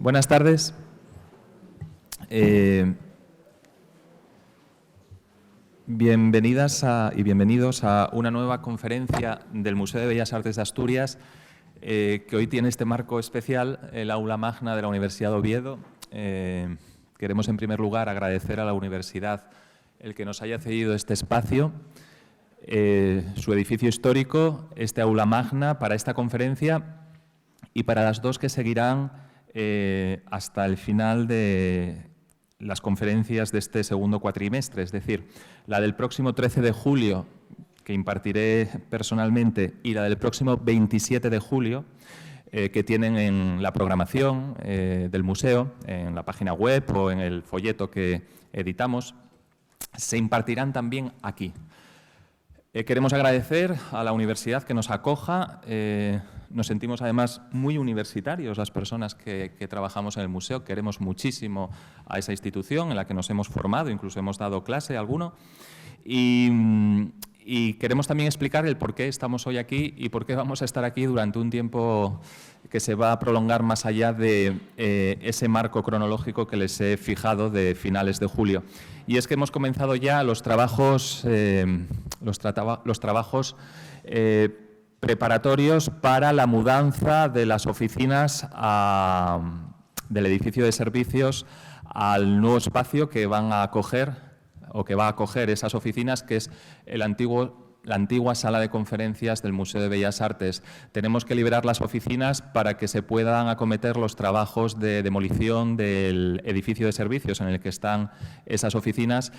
Buenas tardes. Bienvenidas y bienvenidos a una nueva conferencia del Museo de Bellas Artes de Asturias, que hoy tiene este marco especial, el aula magna de la Universidad de Oviedo. Queremos, en primer lugar, agradecer a la universidad el que nos haya cedido este espacio, su edificio histórico, este aula magna para esta conferencia y para las dos que seguirán hasta el final de las conferencias de este segundo cuatrimestre, es decir, la del próximo 13 de julio, que impartiré personalmente, y la del próximo 27 de julio, que tienen en la programación del museo, en la página web o en el folleto que editamos, se impartirán también aquí. Queremos agradecer a la universidad que nos acoja. Nos sentimos además muy universitarios las personas que trabajamos en el museo. Queremos muchísimo a esa institución en la que nos hemos formado, incluso hemos dado clase a alguno. Y queremos también explicar el por qué estamos hoy aquí y por qué vamos a estar aquí durante un tiempo que se va a prolongar más allá de ese marco cronológico que les he fijado de finales de julio. Y es que hemos comenzado ya los trabajos preparatorios para la mudanza de las oficinas del edificio de servicios al nuevo espacio que van a acoger o que va a acoger esas oficinas, que es la antigua sala de conferencias del Museo de Bellas Artes. Tenemos que liberar las oficinas para que se puedan acometer los trabajos de demolición del edificio de servicios en el que están esas oficinas,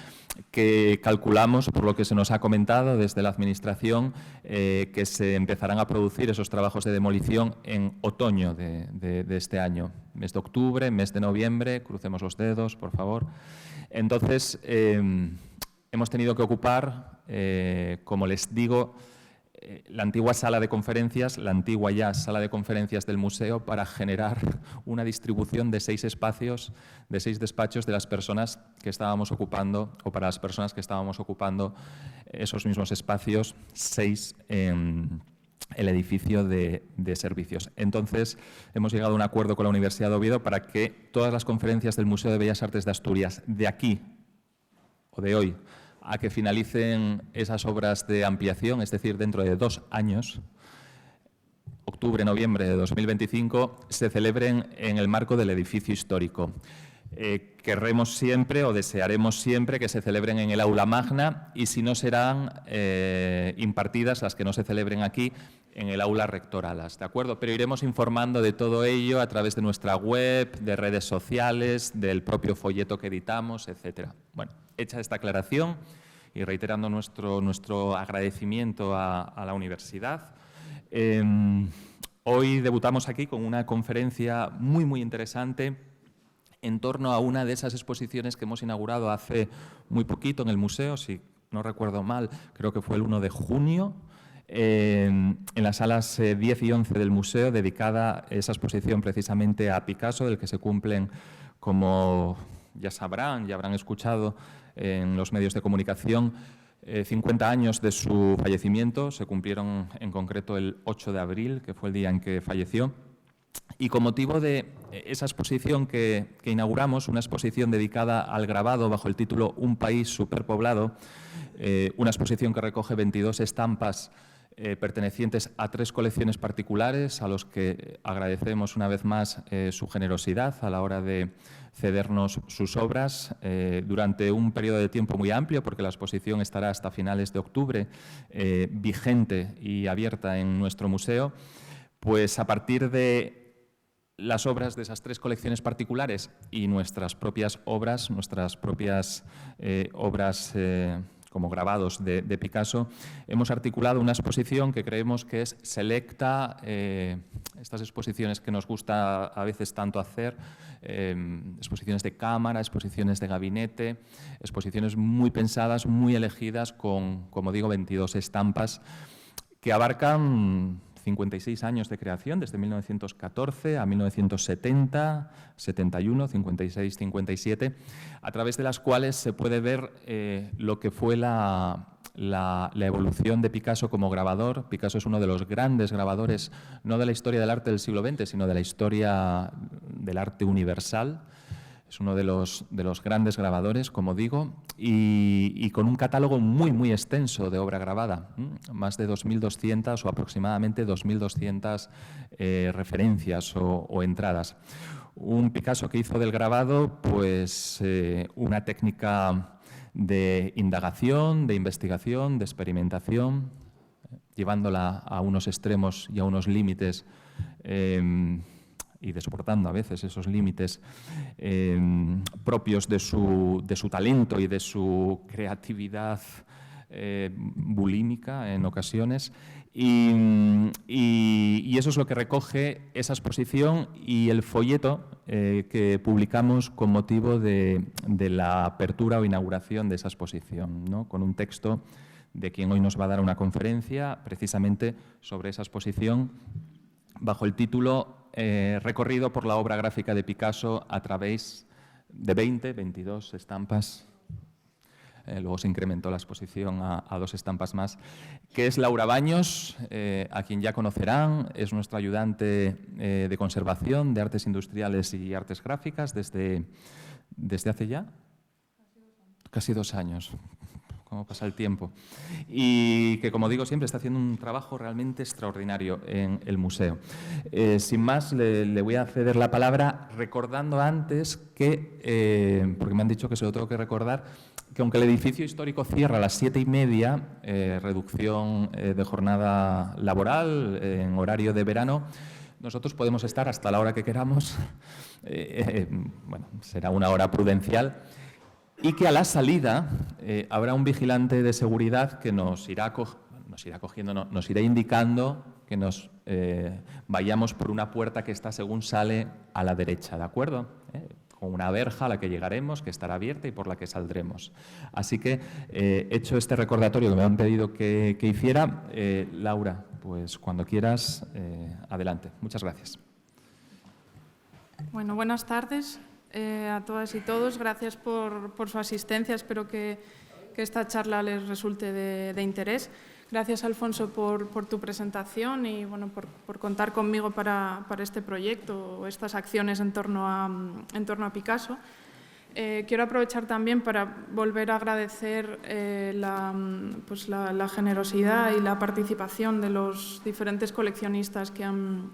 que calculamos, por lo que se nos ha comentado desde la Administración, que se empezarán a producir esos trabajos de demolición en otoño de este año. Mes de octubre, mes de noviembre, crucemos los dedos, por favor. Entonces, hemos tenido que ocupar, como les digo, la antigua sala de conferencias, la antigua ya sala de conferencias del museo, para generar una distribución de 6 espacios, de 6 despachos de las personas que estábamos ocupando, o para las personas que estábamos ocupando esos mismos espacios, 6 en el edificio de servicios. Entonces, hemos llegado a un acuerdo con la Universidad de Oviedo para que todas las conferencias del Museo de Bellas Artes de Asturias, de aquí o de hoy, a que finalicen esas obras de ampliación, es decir, dentro de 2 años, octubre-noviembre de 2025, se celebren en el marco del edificio histórico. Querremos siempre o desearemos siempre que se celebren en el aula magna, y si no, serán impartidas las que no se celebren aquí en el aula rectoralas, ¿de acuerdo? Pero iremos informando de todo ello a través de nuestra web, de redes sociales, del propio folleto que editamos, etcétera. Bueno, hecha esta aclaración y reiterando nuestro agradecimiento a la universidad, hoy debutamos aquí con una conferencia muy interesante en torno a una de esas exposiciones que hemos inaugurado hace muy poquito en el museo, si no recuerdo mal, creo que fue el 1 de junio, en las salas 10 y 11 del museo, dedicada esa exposición precisamente a Picasso, del que se cumplen, como ya sabrán, ya habrán escuchado en los medios de comunicación, 50 años de su fallecimiento. Se cumplieron en concreto el 8 de abril, que fue el día en que falleció. Y con motivo de esa exposición que inauguramos, una exposición dedicada al grabado bajo el título Un país superpoblado, una exposición que recoge 22 estampas pertenecientes a 3 colecciones particulares, a los que agradecemos una vez más su generosidad a la hora de cedernos sus obras durante un periodo de tiempo muy amplio, porque la exposición estará hasta finales de octubre vigente y abierta en nuestro museo. Pues a partir de las obras de esas 3 colecciones particulares y nuestras propias obras, como grabados de Picasso, hemos articulado una exposición que creemos que es selecta, estas exposiciones que nos gusta a veces tanto hacer, exposiciones de cámara, exposiciones de gabinete, exposiciones muy pensadas, muy elegidas, con, como digo, 22 estampas que abarcan 56 años de creación, desde 1914 a 1970, 71, 56, 57, a través de las cuales se puede ver lo que fue la la evolución de Picasso como grabador. Picasso es uno de los grandes grabadores, no de la historia del arte del siglo XX, sino de la historia del arte universal. Es uno de los grandes grabadores, como digo, y con un catálogo muy, muy extenso de obra grabada, más de 2.200 o aproximadamente 2.200 referencias o entradas. Un Picasso que hizo del grabado pues, una técnica de indagación, de investigación, de experimentación, llevándola a unos extremos y a unos límites y de soportando a veces esos límites propios de su talento y de su creatividad bulímica en ocasiones. Y eso es lo que recoge esa exposición y el folleto que publicamos con motivo de la apertura o inauguración de esa exposición, ¿no? Con un texto de quien hoy nos va a dar una conferencia precisamente sobre esa exposición bajo el título Recorrido por la obra gráfica de Picasso a través de 22 estampas. Luego se incrementó la exposición a 2 estampas más, que es Laura Baños, a quien ya conocerán, es nuestra ayudante de conservación de artes industriales y artes gráficas desde hace ya casi 2 años. Cómo pasa el tiempo. Y que, como digo, siempre está haciendo un trabajo realmente extraordinario en el museo. Sin más, le voy a ceder la palabra recordando antes que, porque me han dicho que se lo tengo que recordar, que aunque el edificio histórico cierra a las 7:30, reducción de jornada laboral en horario de verano, nosotros podemos estar hasta la hora que queramos, bueno, será una hora prudencial, y que a la salida habrá un vigilante de seguridad que nos irá indicando que nos vayamos por una puerta que está según sale a la derecha, ¿de acuerdo? Con una verja a la que llegaremos, que estará abierta y por la que saldremos. Así que, hecho este recordatorio que me han pedido que hiciera, Laura, pues cuando quieras, adelante. Muchas gracias. Bueno, buenas tardes a todas y todos. Gracias por su asistencia. Espero que esta charla les resulte de interés. Gracias, Alfonso, por tu presentación y bueno, por contar conmigo para este proyecto o estas acciones en torno a Picasso. Quiero aprovechar también para volver a agradecer la generosidad y la participación de los diferentes coleccionistas que han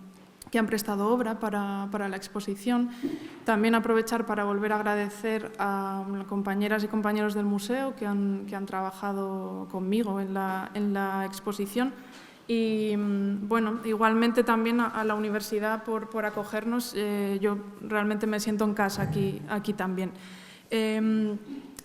prestado obra para la exposición. También aprovechar para volver a agradecer a compañeras y compañeros del museo que han trabajado conmigo en la exposición y, bueno, igualmente también a la universidad por acogernos. Yo realmente me siento en casa aquí también.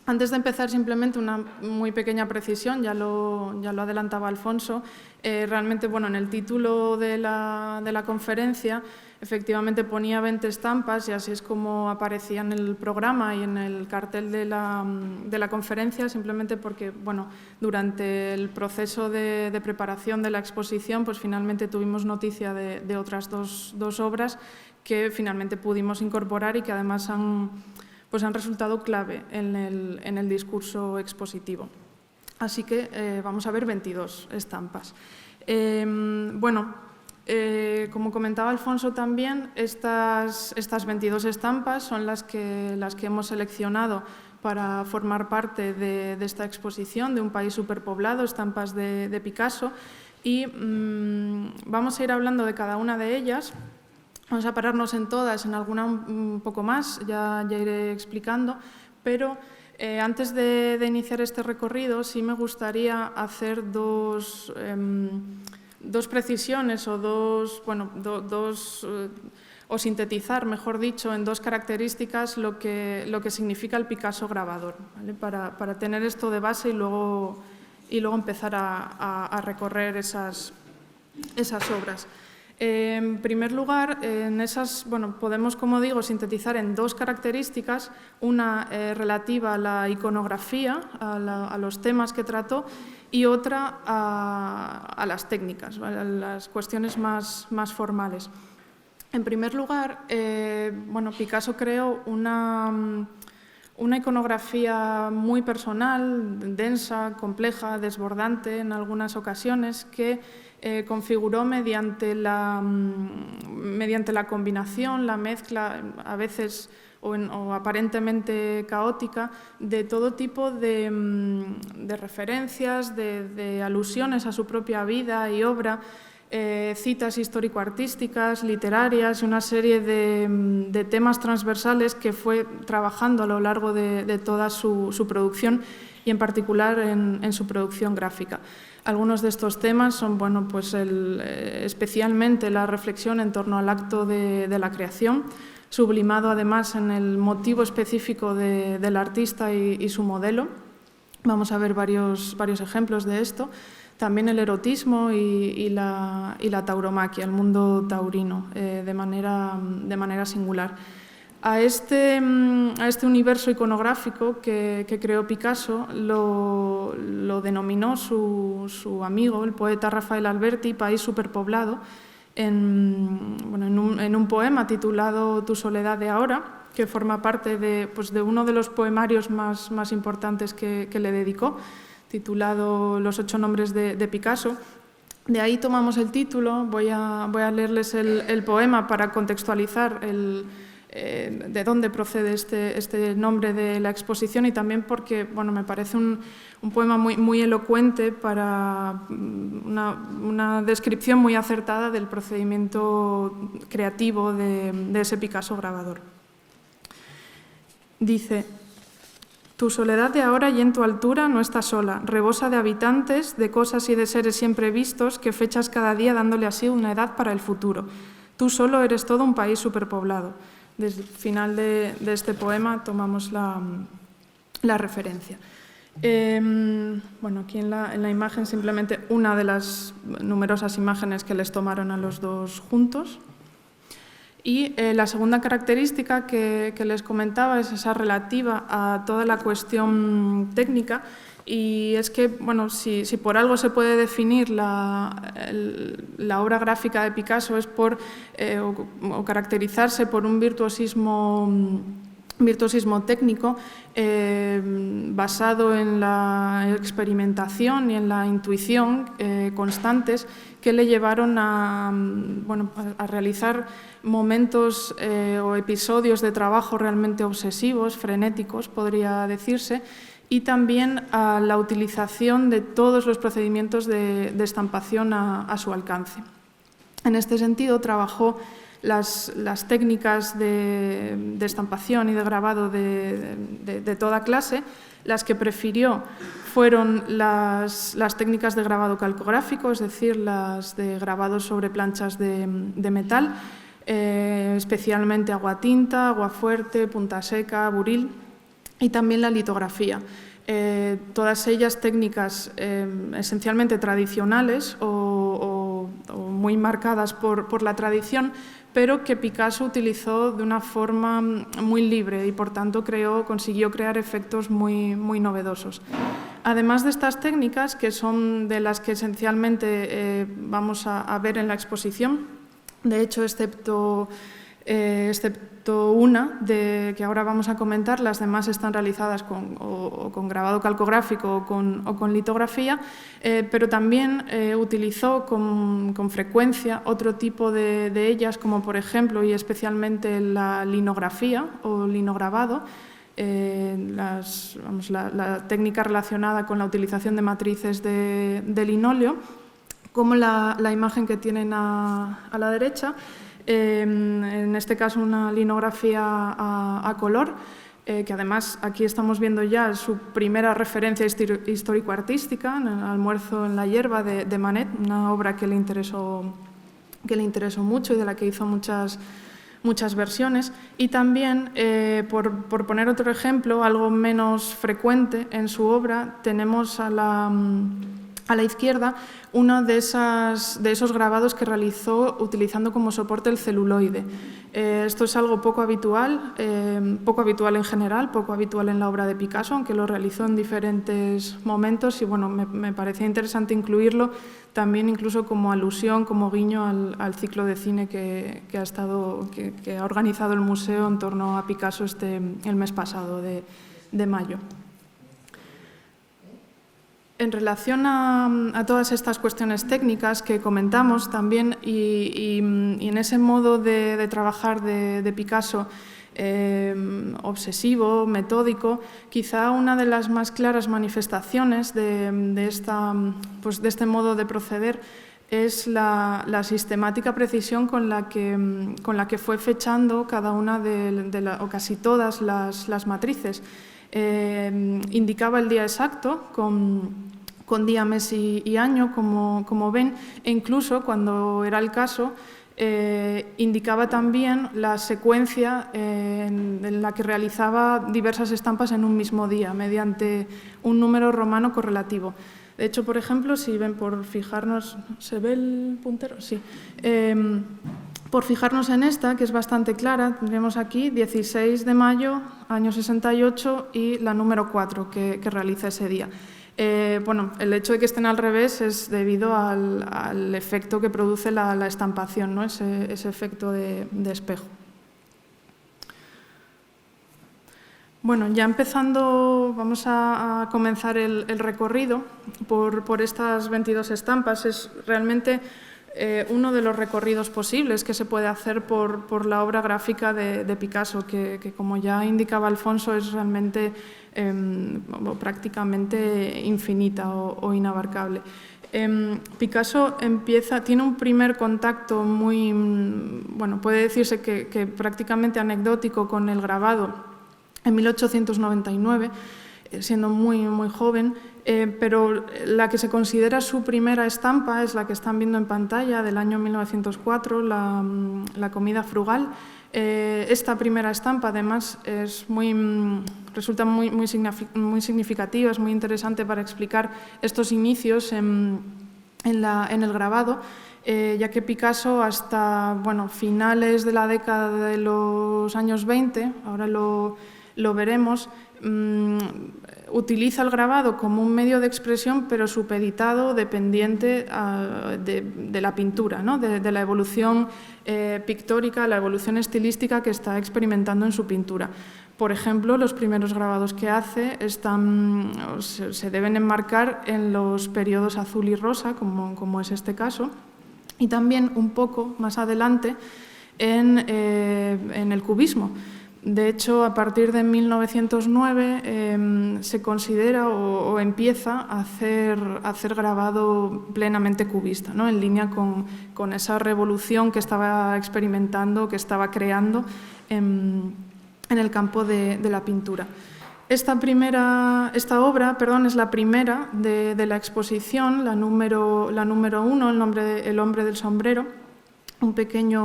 Antes de empezar, simplemente una muy pequeña precisión, ya lo adelantaba Alfonso. Realmente, bueno, en el título de la conferencia, efectivamente ponía 20 estampas y así es como aparecía en el programa y en el cartel de la conferencia, simplemente porque, bueno, durante el proceso de preparación de la exposición, pues finalmente tuvimos noticia de otras dos obras que finalmente pudimos incorporar y que además han resultado clave en el discurso expositivo. Así que vamos a ver 22 estampas. Como comentaba Alfonso también, estas 22 estampas son las que hemos seleccionado para formar parte de esta exposición de un país superpoblado, estampas de Picasso, y vamos a ir hablando de cada una de ellas. Vamos a pararnos en todas, en alguna un poco más, ya iré explicando, pero antes de iniciar este recorrido sí me gustaría hacer dos precisiones o sintetizar, mejor dicho, en 2 características lo que significa el Picasso grabador, ¿vale? Para tener esto de base y luego empezar a recorrer esas obras. En primer lugar, podemos, como digo, sintetizar en 2 características, una relativa a la iconografía, a los temas que trató, y otra a las técnicas, ¿vale? A las cuestiones más formales. En primer lugar, Picasso creó una Una iconografía muy personal, densa, compleja, desbordante en algunas ocasiones, que configuró mediante la combinación, la mezcla, a veces o aparentemente caótica, de todo tipo de referencias, de alusiones a su propia vida y obra, citas histórico-artísticas, literarias y una serie de temas transversales que fue trabajando a lo largo de toda su producción y en particular en su producción gráfica. Algunos de estos temas son, bueno, pues especialmente la reflexión en torno al acto de la creación, sublimado además en el motivo específico del artista y su modelo. Vamos a ver varios ejemplos de esto. También el erotismo y la tauromaquia, el mundo taurino, de manera singular. A este universo iconográfico que creó Picasso lo denominó su amigo, el poeta Rafael Alberti, país superpoblado, en un poema titulado Tu soledad de ahora, que forma parte de uno de los poemarios más importantes que le dedicó, titulado Los 8 nombres de Picasso. De ahí tomamos el título. Voy a leerles el poema para contextualizar de dónde procede este nombre de la exposición y también porque, bueno, me parece un poema muy elocuente para una descripción muy acertada del procedimiento creativo de ese Picasso grabador. Dice: tu soledad de ahora y en tu altura no está sola, rebosa de habitantes, de cosas y de seres siempre vistos que fechas cada día dándole así una edad para el futuro. Tú solo eres todo un país superpoblado. Desde el final de este poema tomamos la referencia. Bueno, aquí en la imagen simplemente una de las numerosas imágenes que les tomaron a los dos juntos. Y la segunda característica que les comentaba es esa relativa a toda la cuestión técnica, y es que, bueno, si por algo se puede definir la obra gráfica de Picasso es por o caracterizarse por un virtuosismo técnico basado en la experimentación y en la intuición constantes que le llevaron a realizar momentos o episodios de trabajo realmente obsesivos, frenéticos, podría decirse, y también a la utilización de todos los procedimientos de estampación a su alcance. En este sentido, trabajó las técnicas de estampación y de grabado de toda clase. Las que prefirió fueron las técnicas de grabado calcográfico, es decir, las de grabado sobre planchas de metal, especialmente aguatinta, aguafuerte, punta seca, buril, y también la litografía. Todas ellas técnicas esencialmente tradicionales o muy marcadas por la tradición, pero que Picasso utilizó de una forma muy libre y, por tanto, consiguió crear efectos muy novedosos. Además de estas técnicas, que son de las que esencialmente vamos a ver en la exposición, de hecho, excepto una que ahora vamos a comentar, las demás están realizadas con grabado calcográfico o con litografía, pero también utilizó con frecuencia otro tipo de ellas, como por ejemplo y especialmente la linografía o linograbado, la técnica relacionada con la utilización de matrices de linóleo, como la imagen que tienen a la derecha. En este caso una linografía a color, que además aquí estamos viendo ya su primera referencia histórico-artística, en el Almuerzo en la hierba de Manet, una obra que le interesó mucho y de la que hizo muchas versiones. Y también, por poner otro ejemplo, algo menos frecuente en su obra, tenemos a la izquierda uno de esos grabados que realizó utilizando como soporte el celuloide. Esto es algo poco habitual en general, poco habitual en la obra de Picasso, aunque lo realizó en diferentes momentos y bueno, me parecía interesante incluirlo también incluso como alusión, como guiño al ciclo de cine que ha organizado el museo en torno a Picasso el mes pasado de mayo. En relación a todas estas cuestiones técnicas que comentamos también y en ese modo de trabajar de Picasso obsesivo, metódico, quizá una de las más claras manifestaciones de este modo de proceder es la sistemática precisión con la que fue fechando cada una o casi todas las matrices. Indicaba el día exacto con día, mes y año, como ven, e incluso cuando era el caso, indicaba también la secuencia en la que realizaba diversas estampas en un mismo día, mediante un número romano correlativo. De hecho, por ejemplo, si ven, por fijarnos, ¿se ve el puntero? Sí. Por fijarnos en esta, que es bastante clara, tendremos aquí 16 de mayo, año 68, y la número 4 que realiza ese día. Bueno, el hecho de que estén al revés es debido al efecto que produce la estampación, ¿no? Ese efecto de espejo. Bueno, ya empezando, vamos a comenzar el recorrido por estas 22 estampas. Es realmente uno de los recorridos posibles que se puede hacer por la obra gráfica de Picasso, que como ya indicaba Alfonso, es realmente prácticamente infinita o inabarcable. Picasso tiene un primer contacto muy, bueno, puede decirse que prácticamente anecdótico con el grabado en 1899, siendo muy joven, pero la que se considera su primera estampa es la que están viendo en pantalla, del año 1904, la comida frugal. Esta primera estampa, además, resulta muy significativa, es muy interesante para explicar estos inicios en el grabado, ya que Picasso hasta finales de la década de los años 20, ahora lo veremos, utiliza el grabado como un medio de expresión, pero supeditado, dependiente de la pintura, ¿no? de la evolución pictórica, la evolución estilística que está experimentando en su pintura. Por ejemplo, los primeros grabados que hace se deben enmarcar en los periodos azul y rosa, como es este caso, y también un poco más adelante en el cubismo. De hecho, a partir de 1909 se considera o empieza a hacer grabado plenamente cubista, ¿no? En línea con esa revolución que estaba experimentando, que estaba creando en el campo de la pintura. Esta obra, es la primera de la exposición, la número 1, El hombre del sombrero, un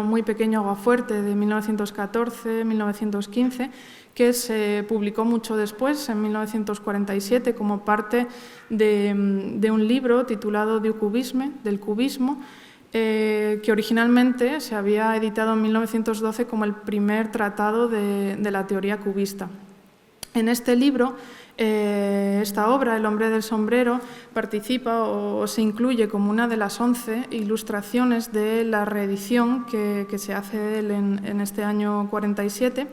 muy pequeño aguafuerte de 1914-1915, que se publicó mucho después, en 1947, como parte de un libro titulado del cubismo, que originalmente se había editado en 1912 como el primer tratado de la teoría cubista. En este libro, esta obra, El hombre del sombrero, participa o se incluye como una de las 11 ilustraciones de la reedición que se hace de él en este año 47.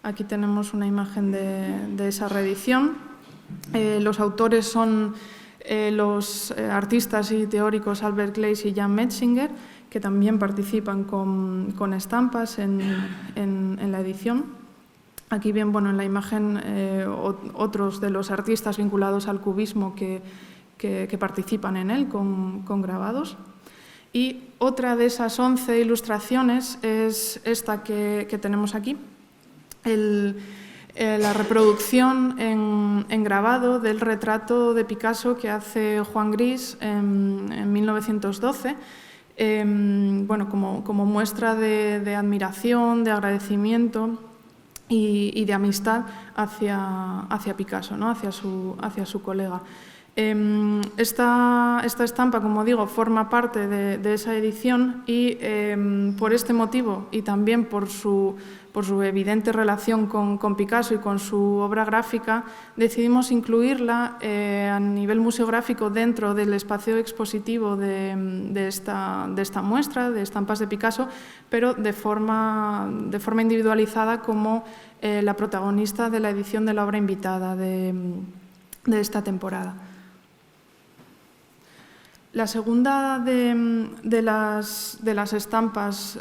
Aquí tenemos una imagen de esa reedición. Los autores son los artistas y teóricos Albert Gleizes y Jan Metzinger, que también participan con estampas en la edición. Aquí ven, en la imagen otros de los artistas vinculados al cubismo que participan en él con grabados. Y otra de esas 11 ilustraciones es esta que tenemos aquí, la reproducción en grabado del retrato de Picasso que hace Juan Gris en 1912, como muestra de admiración, de agradecimiento y de amistad hacia Picasso, ¿no? hacia su colega. Esta estampa, como digo, forma parte de esa edición y por este motivo y también por su evidente relación con Picasso y con su obra gráfica, decidimos incluirla a nivel museográfico dentro del espacio expositivo de esta muestra de estampas de Picasso, pero de forma individualizada como la protagonista de la edición de la obra invitada de esta temporada. La segunda de las estampas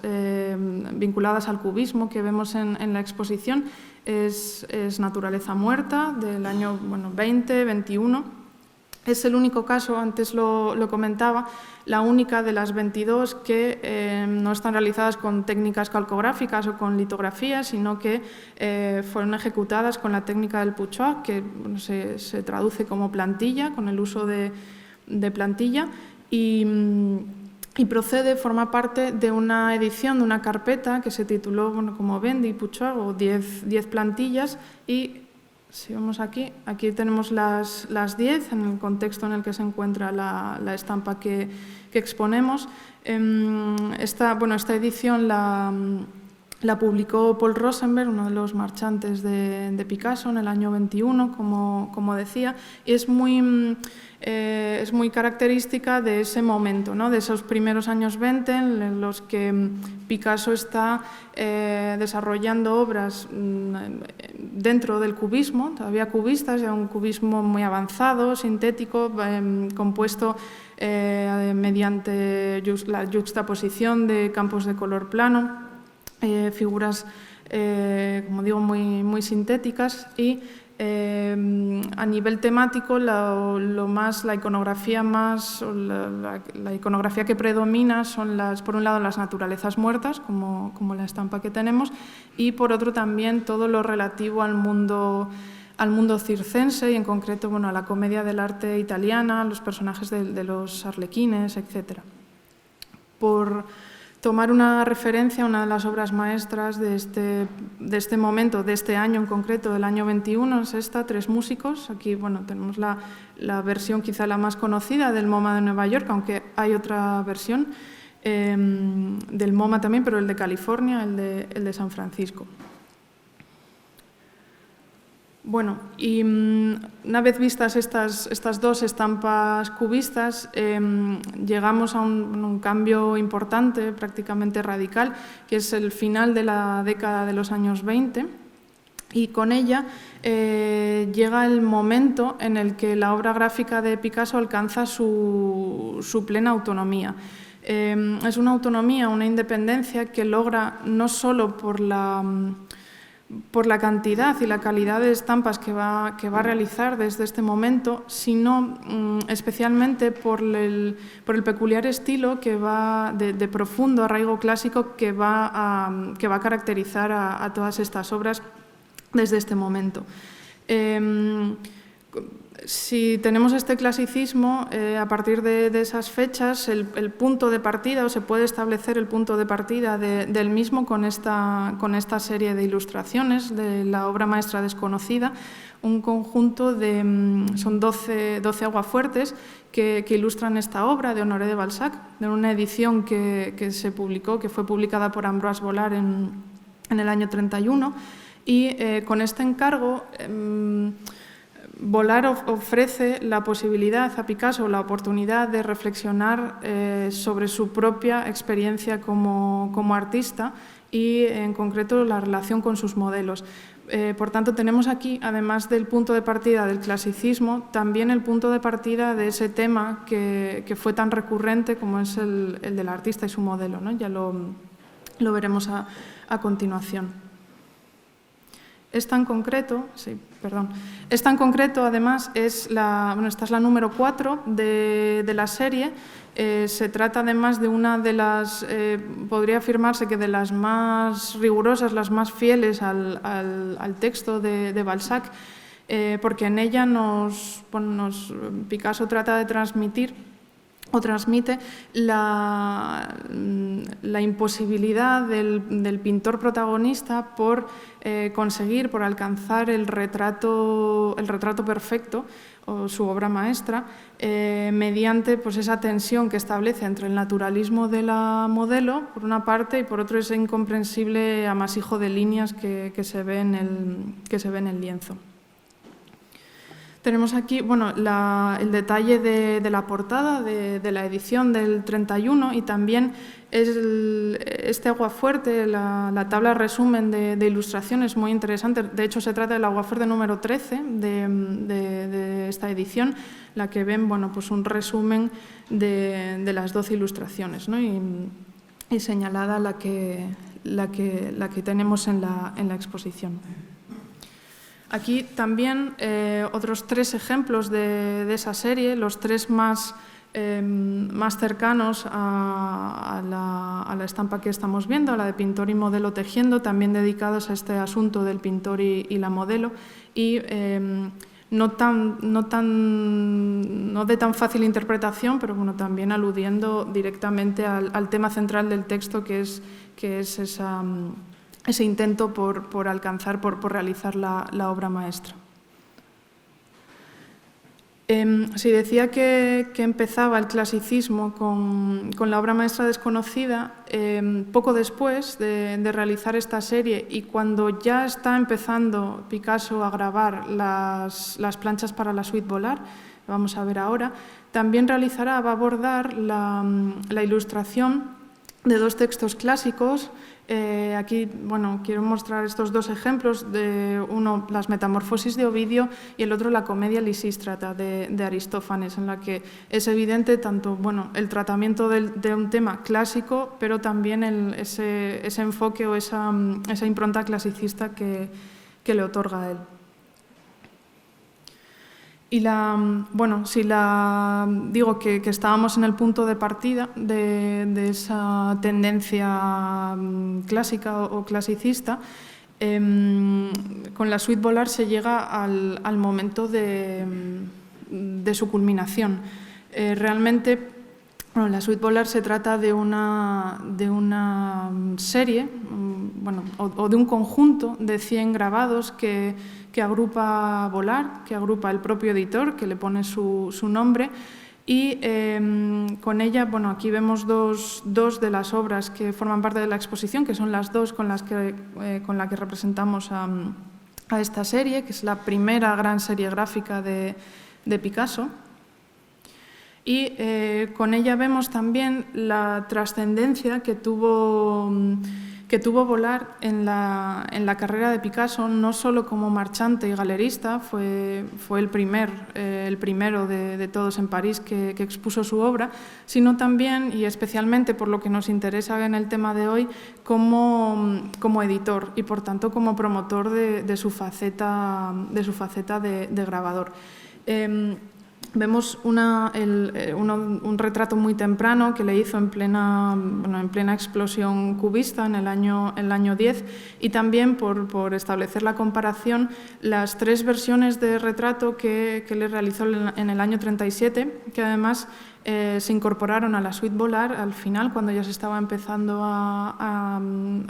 vinculadas al cubismo que vemos en la exposición es Naturaleza muerta, del año 20-21. Es el único caso, antes lo comentaba, la única de las 22 que no están realizadas con técnicas calcográficas o con litografías, sino que fueron ejecutadas con la técnica del Puchois, que se traduce como plantilla, con el uso de plantilla, y forma parte de una edición, de una carpeta que se tituló, como ven, de Puchois, o 10 plantillas, y si vemos aquí tenemos las 10 en el contexto en el que se encuentra la estampa que exponemos. Esta edición la publicó Paul Rosenberg, uno de los marchantes de Picasso, en el año 21, como decía, y es muy característica de ese momento, ¿no? De esos primeros años 20 en los que Picasso está desarrollando obras dentro del cubismo, todavía cubistas, ya un cubismo muy avanzado, sintético, compuesto mediante la yuxtaposición de campos de color plano, figuras, como digo, muy sintéticas, y a nivel temático la iconografía que predomina son por un lado las naturalezas muertas, como la estampa que tenemos, y por otro también todo lo relativo al mundo circense y en concreto a la comedia del arte italiana, los personajes de los arlequines, etc. Por tomar una referencia, una de las obras maestras de este momento, de este año en concreto, del año 21, es esta, Tres músicos. Aquí tenemos la versión quizá la más conocida del MoMA de Nueva York, aunque hay otra versión del MoMA también, pero el de California, el de San Francisco. Bueno, y una vez vistas estas dos estampas cubistas, llegamos a un cambio importante, prácticamente radical, que es el final de la década de los años 20, y con ella llega el momento en el que la obra gráfica de Picasso alcanza su plena autonomía. Es una autonomía, una independencia que logra no solo por la cantidad y la calidad de estampas que va a realizar desde este momento, sino especialmente por el peculiar estilo que va de profundo arraigo clásico que va a caracterizar a todas estas obras desde este momento. Si tenemos este clasicismo, a partir de esas fechas, el punto de partida, o se puede establecer el punto de partida del mismo con esta serie de ilustraciones de la obra maestra desconocida, un conjunto son 12 aguafuertes que ilustran esta obra de Honoré de Balzac, de una edición que fue publicada por Ambroise Vollard en el año 31, y con este encargo Vollard ofrece la posibilidad a Picasso, la oportunidad de reflexionar sobre su propia experiencia como artista y, en concreto, la relación con sus modelos. Por tanto, tenemos aquí, además del punto de partida del clasicismo, también el punto de partida de ese tema que fue tan recurrente como es el del artista y su modelo, ¿no? Ya lo veremos a continuación. Esta en concreto, además, esta es la número 4 de la serie. Se trata además de una de las, podría afirmarse que de las más rigurosas, las más fieles al texto de Balzac, porque en ella Picasso trata de transmitir o transmite la imposibilidad del pintor protagonista por conseguir, por alcanzar el retrato perfecto, o su obra maestra, mediante pues, esa tensión que establece entre el naturalismo de la modelo, por una parte, y por otro ese incomprensible amasijo de líneas que se ve en el lienzo. Tenemos aquí bueno, el detalle de la portada de la edición del 31 y también este aguafuerte, la tabla resumen de ilustraciones muy interesante. De hecho, se trata del aguafuerte número 13 de esta edición, la que ven bueno, pues un resumen de las 12 ilustraciones, ¿no? y señalada la que tenemos en la exposición. Aquí también otros 3 ejemplos de esa serie, los 3 más cercanos a la estampa que estamos viendo, la de pintor y modelo tejiendo, también dedicados a este asunto del pintor y la modelo, y no de tan fácil interpretación, pero bueno, también aludiendo directamente al tema central del texto, que es ese intento por alcanzar, por realizar la obra maestra. Si decía que empezaba el clasicismo con la obra maestra desconocida, poco después de realizar esta serie y cuando ya está empezando Picasso a grabar las planchas para la suite Volar, vamos a ver ahora, también va a abordar la ilustración de 2 textos clásicos. Aquí bueno, quiero mostrar estos 2 ejemplos, uno las Metamorfosis de Ovidio y el otro la Comedia Lisístrata de Aristófanes, en la que es evidente tanto bueno, el tratamiento de un tema clásico, pero también ese enfoque o esa impronta clasicista que le otorga a él. Y digo que estábamos en el punto de partida de esa tendencia clásica o clasicista, con la suite Volar se llega al momento de su culminación. Realmente, bueno, la suite Volar se trata de una serie, bueno, o de un conjunto de 100 grabados que agrupa Volar, que agrupa el propio editor, que le pone su nombre, y con ella, bueno, aquí vemos dos de las obras que forman parte de la exposición, que son las 2 con la que representamos a esta serie, que es la primera gran serie gráfica de Picasso. Y con ella vemos también la trascendencia que tuvo Volar en la carrera de Picasso, no solo como marchante y galerista, fue el primero de todos en París que expuso su obra, sino también, y especialmente por lo que nos interesa en el tema de hoy, como editor y por tanto como promotor de su faceta de grabador. Vemos un retrato muy temprano que le hizo en plena explosión cubista en el año 10 y también por establecer la comparación, las 3 versiones de retrato que le realizó en el año 37, que además se incorporaron a la suite Volar al final, cuando ya se estaba empezando a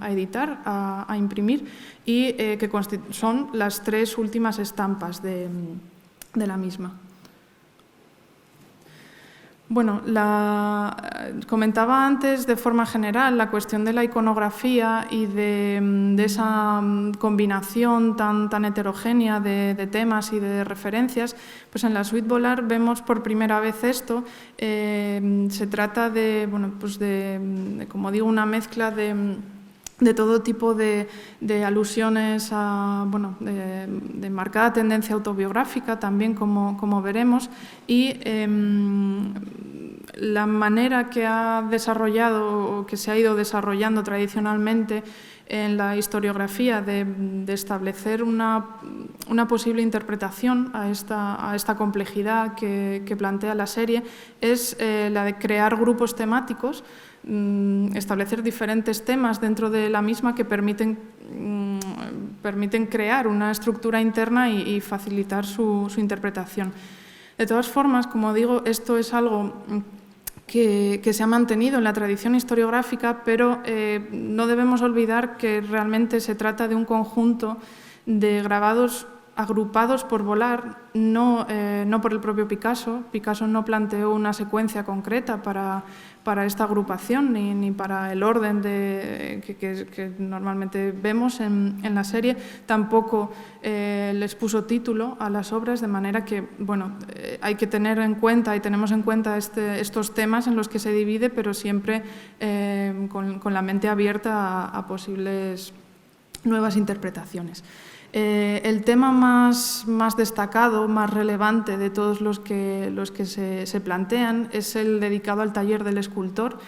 editar, a imprimir, y que son las 3 últimas estampas de la misma. Bueno, comentaba antes de forma general la cuestión de la iconografía y de esa combinación tan heterogénea de temas y de referencias. Pues en la suite Volar vemos por primera vez esto. Se trata de como digo, una mezcla de todo tipo de alusiones de marcada tendencia autobiográfica, también como veremos, y la manera que ha desarrollado o que se ha ido desarrollando tradicionalmente en la historiografía de establecer una posible interpretación a esta complejidad que plantea la serie es la de crear grupos temáticos, establecer diferentes temas dentro de la misma que permiten crear una estructura interna y facilitar su interpretación. De todas formas, como digo, esto es algo que se ha mantenido en la tradición historiográfica, pero no debemos olvidar que realmente se trata de un conjunto de grabados agrupados por volar, no por el propio Picasso. Picasso no planteó una secuencia concreta para esta agrupación ni para el orden que normalmente vemos en la serie. Tampoco les puso título a las obras, de manera que hay que tener en cuenta y tenemos en cuenta estos temas en los que se divide, pero siempre con la mente abierta a posibles nuevas interpretaciones. El tema más destacado, más relevante de todos los que se plantean es el dedicado al taller del escultor,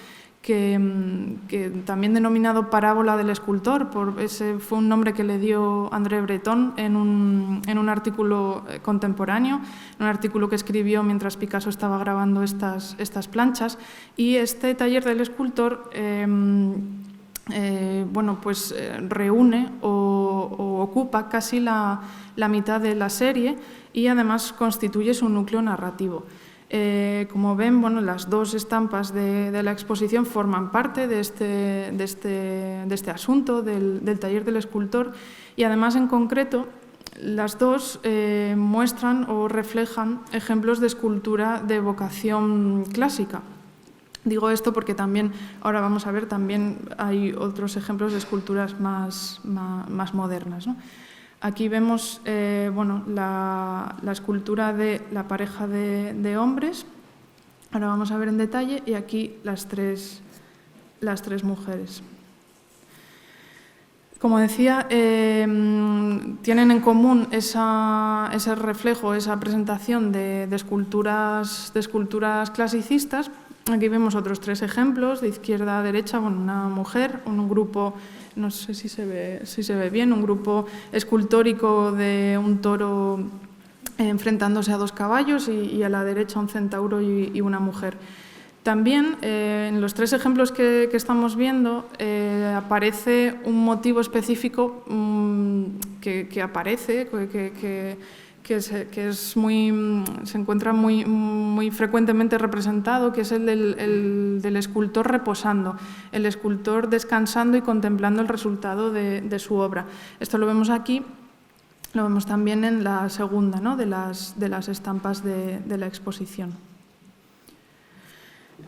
que también denominado Parábola del escultor, ese fue un nombre que le dio André Breton en un artículo contemporáneo, un artículo que escribió mientras Picasso estaba grabando estas planchas. Y este taller del escultor reúne o ocupa casi la mitad de la serie y además constituye su núcleo narrativo. Como ven, las dos estampas de la exposición forman parte de este asunto del taller del escultor, y además en concreto las dos muestran o reflejan ejemplos de escultura de vocación clásica. Digo esto porque también, ahora vamos a ver, también hay otros ejemplos de esculturas más modernas, ¿no? Aquí vemos la escultura de la pareja de hombres, ahora vamos a ver en detalle, y aquí las tres mujeres. Como decía, tienen en común ese reflejo, esa presentación de esculturas clasicistas. Aquí vemos otros tres ejemplos, de izquierda a derecha, una mujer, un grupo, no sé si se ve bien, un grupo escultórico de un toro enfrentándose a dos caballos, y a la derecha un centauro y una mujer. También en los tres ejemplos que estamos viendo aparece un motivo específico que aparece, que se encuentra muy frecuentemente representado, que es el del escultor reposando, el escultor descansando y contemplando el resultado de su obra. Esto lo vemos aquí, lo vemos también en la segunda, ¿no?, de las estampas de la exposición.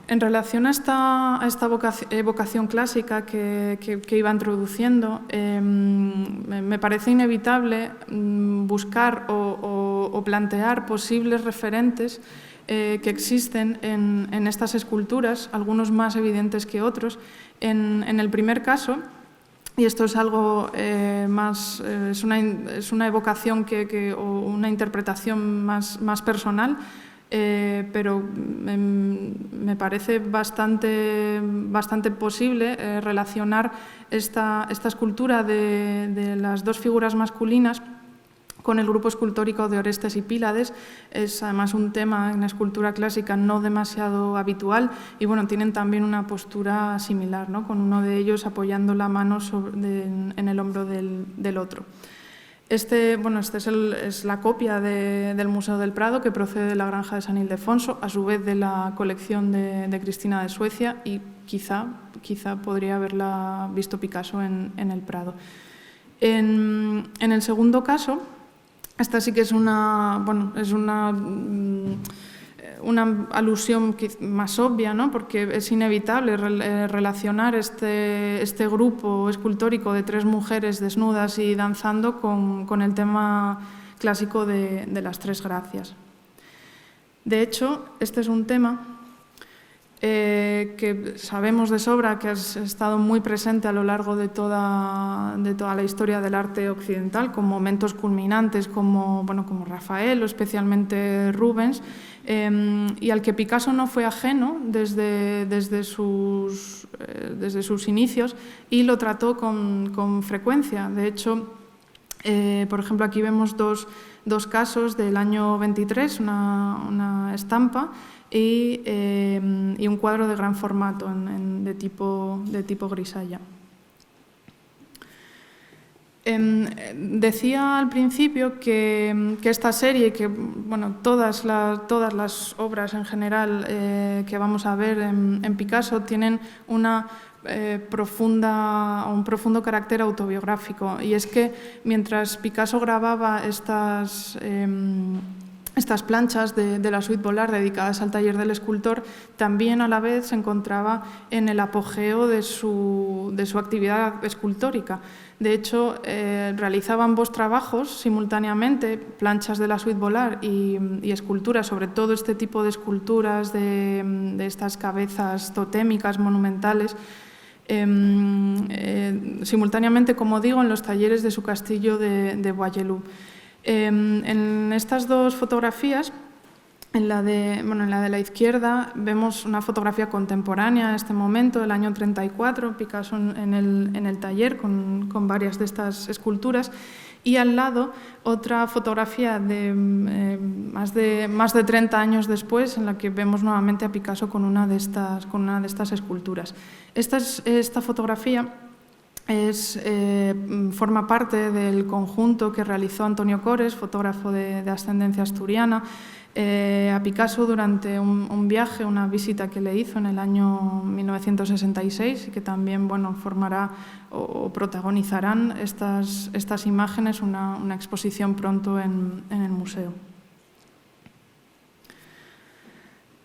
En relación a esta vocación clásica que iba introduciendo, me parece inevitable buscar o plantear posibles referentes que existen en estas esculturas, algunos más evidentes que otros. En el primer caso, y esto es algo más, es una evocación o una interpretación más personal, pero me parece bastante posible relacionar esta escultura de las dos figuras masculinas con el grupo escultórico de Orestes y Pílades. Es además un tema en la escultura clásica no demasiado habitual, y tienen también una postura similar, ¿no?, con uno de ellos apoyando la mano en el hombro del otro. Este es la copia del Museo del Prado, que procede de la Granja de San Ildefonso, a su vez de la colección de Cristina de Suecia, y quizá podría haberla visto Picasso en el Prado. En el segundo caso, esta sí que es una alusión más obvia, ¿no?, porque es inevitable relacionar este grupo escultórico de tres mujeres desnudas y danzando con el tema clásico de las tres gracias. De hecho, este es un tema que sabemos de sobra que ha estado muy presente a lo largo de toda la historia del arte occidental, con momentos culminantes como Rafael o especialmente Rubens, y al que Picasso no fue ajeno desde sus inicios, y lo trató con frecuencia. De hecho, por ejemplo, aquí vemos dos casos del año 23, una estampa y un cuadro de gran formato de tipo grisalla. Decía al principio que esta serie, que bueno, todas las obras en general que vamos a ver en Picasso tienen un profundo carácter autobiográfico. Y es que mientras Picasso grababa estas planchas de la suite Volar dedicadas al taller del escultor, también a la vez se encontraba en el apogeo de su actividad escultórica. De hecho, realizaba ambos trabajos simultáneamente, planchas de la suite Volar y esculturas, sobre todo este tipo de esculturas de estas cabezas totémicas, monumentales, simultáneamente, como digo, en los talleres de su castillo de Bois-Gelou. En estas dos fotografías, en la de la izquierda, vemos una fotografía contemporánea en este momento, del año 34, Picasso en el taller con varias de estas esculturas, y al lado otra fotografía de más de 30 años después, en la que vemos nuevamente a Picasso con una de estas esculturas. Esta fotografía forma parte del conjunto que realizó Antonio Cores, fotógrafo de ascendencia asturiana, a Picasso durante un viaje, una visita que le hizo en el año 1966 y que también formará o protagonizarán estas imágenes una exposición pronto en el museo.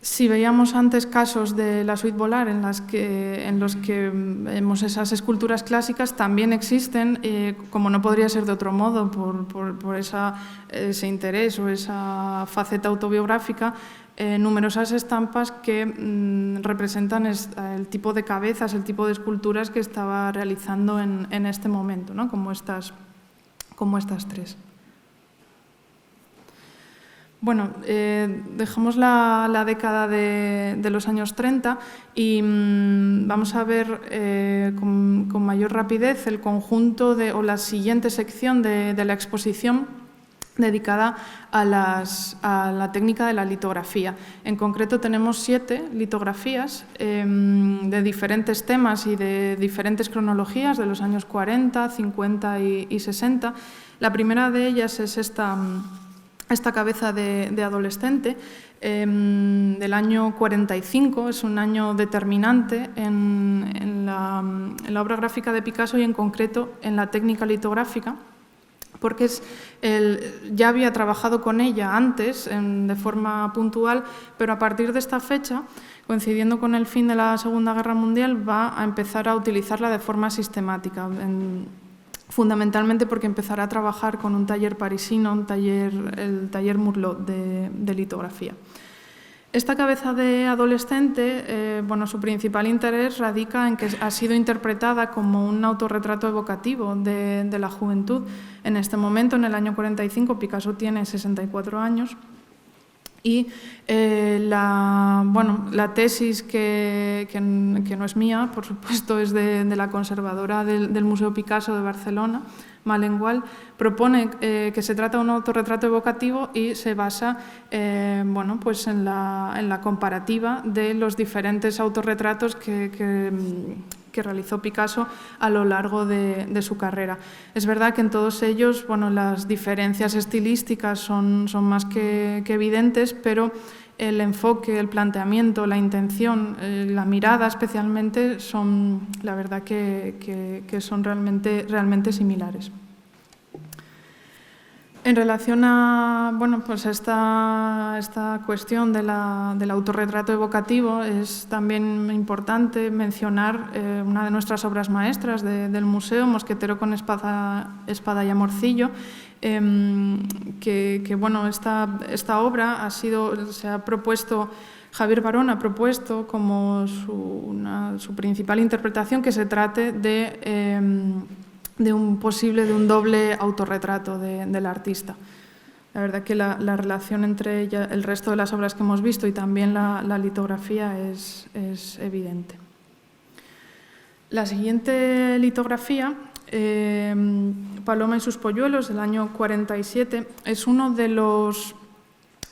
Si veíamos antes casos de la suite Volar en los que vemos esas esculturas clásicas, también existen, como no podría ser de otro modo, por ese interés o esa faceta autobiográfica, numerosas estampas que representan el tipo de cabezas, el tipo de esculturas que estaba realizando en este momento, ¿no? como estas tres. Bueno, dejamos la década de los años 30 y vamos a ver con mayor rapidez el conjunto o la siguiente sección de la exposición dedicada a la técnica de la litografía. En concreto tenemos 7 litografías de diferentes temas y de diferentes cronologías de los años 40, 50 y 60. La primera de ellas es esta cabeza de adolescente del año 45, es un año determinante en la obra gráfica de Picasso y en concreto en la técnica litográfica, porque ya había trabajado con ella antes de forma puntual, pero a partir de esta fecha, coincidiendo con el fin de la Segunda Guerra Mundial, va a empezar a utilizarla de forma sistemática, fundamentalmente porque empezará a trabajar con un taller parisino, el taller Murlot de litografía. Esta cabeza de adolescente, su principal interés radica en que ha sido interpretada como un autorretrato evocativo de la juventud. En este momento, en el año 45, Picasso tiene 64 años. Y la tesis, que no es mía, por supuesto, es de la conservadora del Museo Picasso de Barcelona, Malengual, propone que se trata de un autorretrato evocativo y se basa en la comparativa de los diferentes autorretratos que realizó Picasso a lo largo de su carrera. Es verdad que en todos ellos las diferencias estilísticas son más que evidentes, pero el enfoque, el planteamiento, la intención, la mirada especialmente, son la verdad que son realmente similares. En relación a esta cuestión del autorretrato evocativo, es también importante mencionar una de nuestras obras maestras del museo, Mosquetero con espada y amorcillo, esta obra se ha propuesto, Javier Barón ha propuesto como su principal interpretación que se trate de un doble autorretrato del artista. La verdad que la relación entre ella, el resto de las obras que hemos visto y también la litografía es evidente. La siguiente litografía, Paloma y sus polluelos, del año 47, es uno de los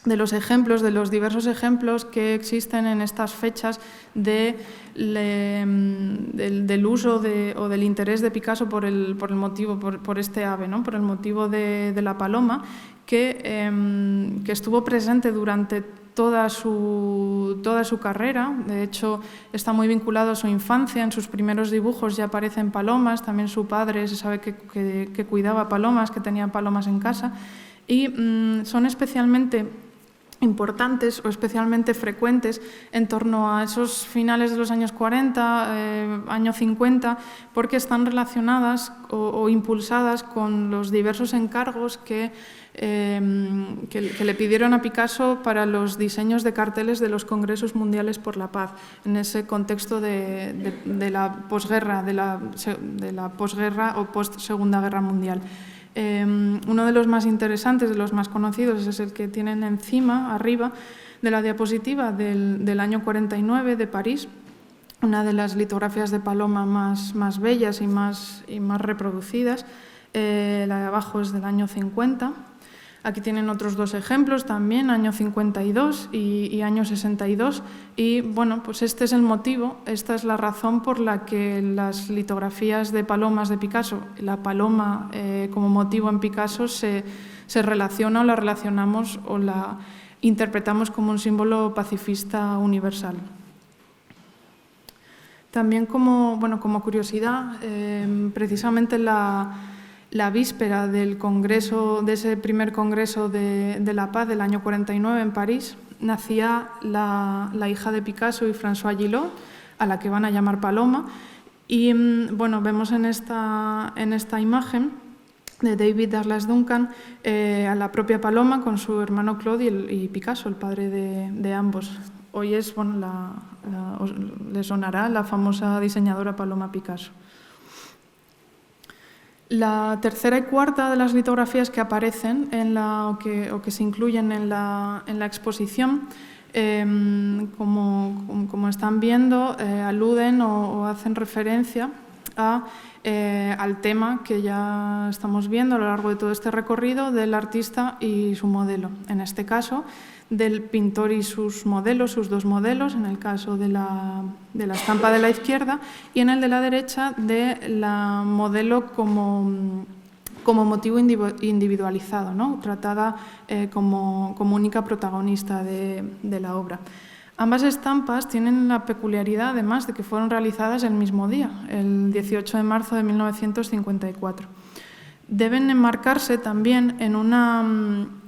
los ejemplos, de los diversos ejemplos que existen en estas fechas del uso o del interés de Picasso por este ave, ¿no? Por el motivo de la paloma, que estuvo presente durante toda su carrera. De hecho, está muy vinculado a su infancia. En sus primeros dibujos ya aparecen palomas. También su padre se sabe que cuidaba palomas, que tenía palomas en casa. Y son especialmente importantes o especialmente frecuentes en torno a esos finales de los años 40, año 50, porque están relacionadas o impulsadas con los diversos encargos que le pidieron a Picasso para los diseños de carteles de los Congresos Mundiales por la Paz, en ese contexto de la posguerra, de la posguerra o post-Segunda Guerra Mundial. Uno de los más interesantes, de los más conocidos, es el que tienen arriba de la diapositiva del año 49 de París, una de las litografías de paloma más bellas y más reproducidas. La de abajo es del año 50. Aquí tienen otros dos ejemplos también, año 52 y año 62. Y bueno, pues este es el motivo, esta es la razón por la que las litografías de palomas de Picasso, la paloma como motivo en Picasso se relaciona o la relacionamos o la interpretamos como un símbolo pacifista universal. También como curiosidad, precisamente la víspera del congreso, de ese primer congreso de la paz del año 49 en París, nacía la hija de Picasso y François Gillot, a la que van a llamar Paloma. Y bueno, vemos en esta imagen de David Douglas Duncan a la propia Paloma con su hermano Claude y Picasso, el padre de ambos. Hoy es, le sonará la famosa diseñadora Paloma Picasso. La tercera y cuarta de las litografías que aparecen o que se incluyen en la exposición, como están viendo, aluden o hacen referencia al tema que ya estamos viendo a lo largo de todo este recorrido del artista y su modelo. En este caso, del pintor y sus modelos, sus dos modelos, en el caso de la estampa de la izquierda, y en el de la derecha de la modelo como motivo individualizado, ¿no? Tratada como única protagonista de la obra. Ambas estampas tienen la peculiaridad, además, de que fueron realizadas el mismo día, el 18 de marzo de 1954. Deben enmarcarse también en un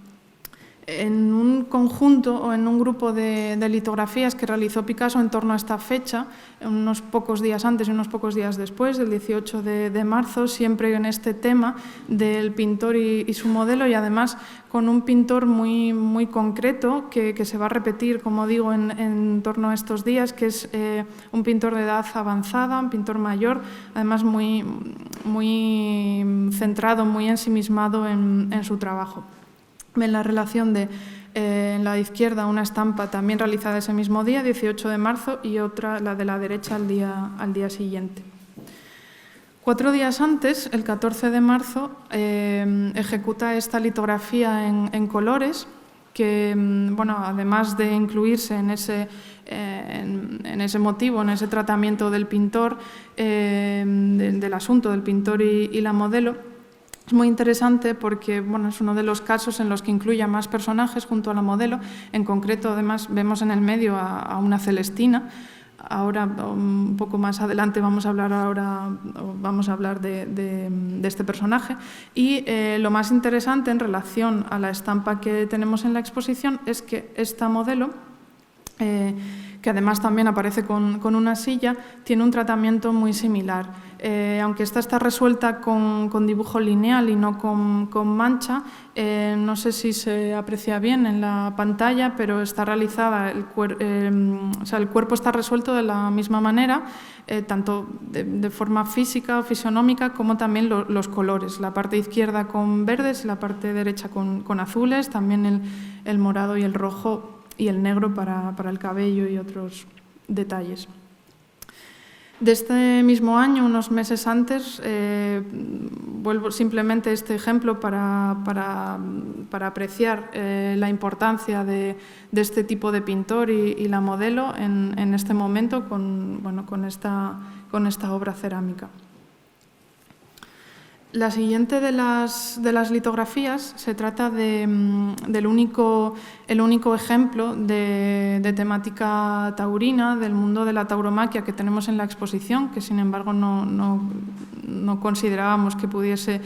conjunto o en un grupo de litografías que realizó Picasso en torno a esta fecha, unos pocos días antes y unos pocos días después, del 18 de marzo, siempre en este tema del pintor y su modelo, y además con un pintor muy, muy concreto que se va a repetir, como digo, en torno a estos días, que es un pintor de edad avanzada, un pintor mayor, además muy, muy centrado, muy ensimismado en su trabajo. Ven la relación de, en la izquierda, una estampa también realizada ese mismo día, 18 de marzo, y otra, la de la derecha, al día siguiente. 4 días antes, el 14 de marzo, ejecuta esta litografía en colores, que, bueno, además de incluirse en ese motivo, en ese tratamiento del pintor, del asunto del pintor y la modelo, es muy interesante porque, bueno, es uno de los casos en los que incluye a más personajes junto a la modelo. En concreto, además, vemos en el medio a una Celestina. Ahora, un poco más adelante, vamos a hablar de este personaje. Y lo más interesante en relación a la estampa que tenemos en la exposición es que esta modelo, que además también aparece con una silla, tiene un tratamiento muy similar. Aunque esta está resuelta con dibujo lineal y no con mancha, no sé si se aprecia bien en la pantalla, pero está realizada, el cuerpo está resuelto de la misma manera, tanto de forma física o fisionómica, como también los colores. La parte izquierda con verdes y la parte derecha con azules, también el morado y el rojo y el negro para el cabello y otros detalles. De este mismo año, unos meses antes, vuelvo simplemente este ejemplo para apreciar la importancia de este tipo de pintor y la modelo en este momento con esta obra cerámica. La siguiente de las litografías se trata del único ejemplo de temática taurina, del mundo de la tauromaquia que tenemos en la exposición, que sin embargo no considerábamos que pudiese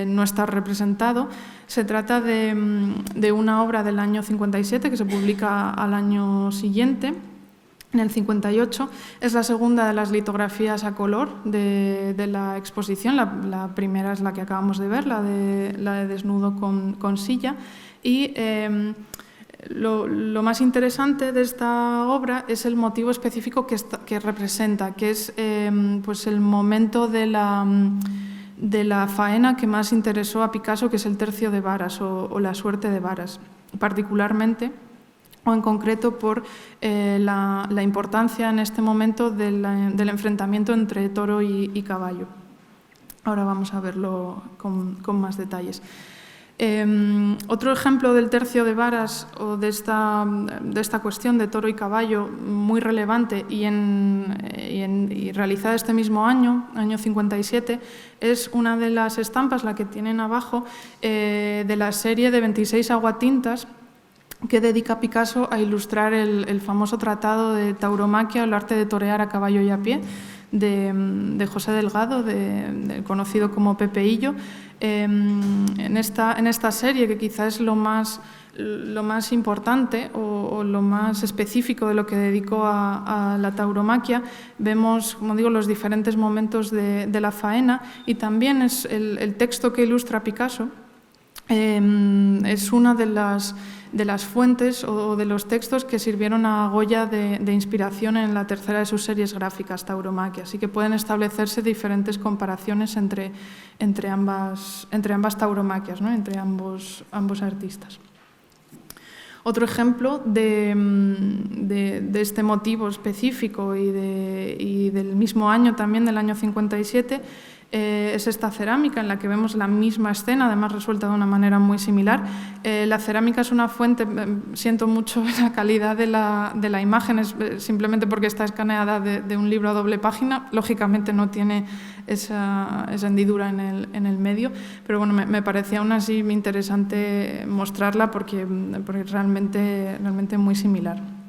no estar representado. Se trata de una obra del año 57 que se publica al año siguiente. En el 58 es la segunda de las litografías a color de la exposición. La primera es la que acabamos de ver, la de desnudo con silla. Y lo más interesante de esta obra es el motivo específico que representa, que es pues el momento de la faena que más interesó a Picasso, que es el tercio de varas o la suerte de varas, particularmente o en concreto por la importancia en este momento del enfrentamiento entre toro y caballo. Ahora vamos a verlo con más detalles. Otro ejemplo del tercio de varas o de esta cuestión de toro y caballo muy relevante y realizada este mismo año 57, es una de las estampas, la que tienen abajo, de la serie de 26 aguatintas que dedica Picasso a ilustrar el famoso tratado de tauromaquia, el arte de torear a caballo y a pie, de José Delgado, conocido como Pepeillo. En esta serie, que quizás es lo más importante o lo más específico de lo que dedicó a la tauromaquia, vemos, como digo, los diferentes momentos de la faena, y también es el texto que ilustra Picasso. Es una de las fuentes o de los textos que sirvieron a Goya de inspiración en la tercera de sus series gráficas, Tauromaquia, así que pueden establecerse diferentes comparaciones entre ambas tauromaquias, ¿no? Entre ambos artistas. Otro ejemplo de este motivo específico y del mismo año, también del año 57, es esta cerámica en la que vemos la misma escena, además resuelta de una manera muy similar. La cerámica es una fuente, siento mucho la calidad de la imagen, es simplemente porque está escaneada de un libro a doble página, lógicamente no tiene esa hendidura en el medio, pero bueno, me parecía aún así interesante mostrarla porque es realmente muy similar.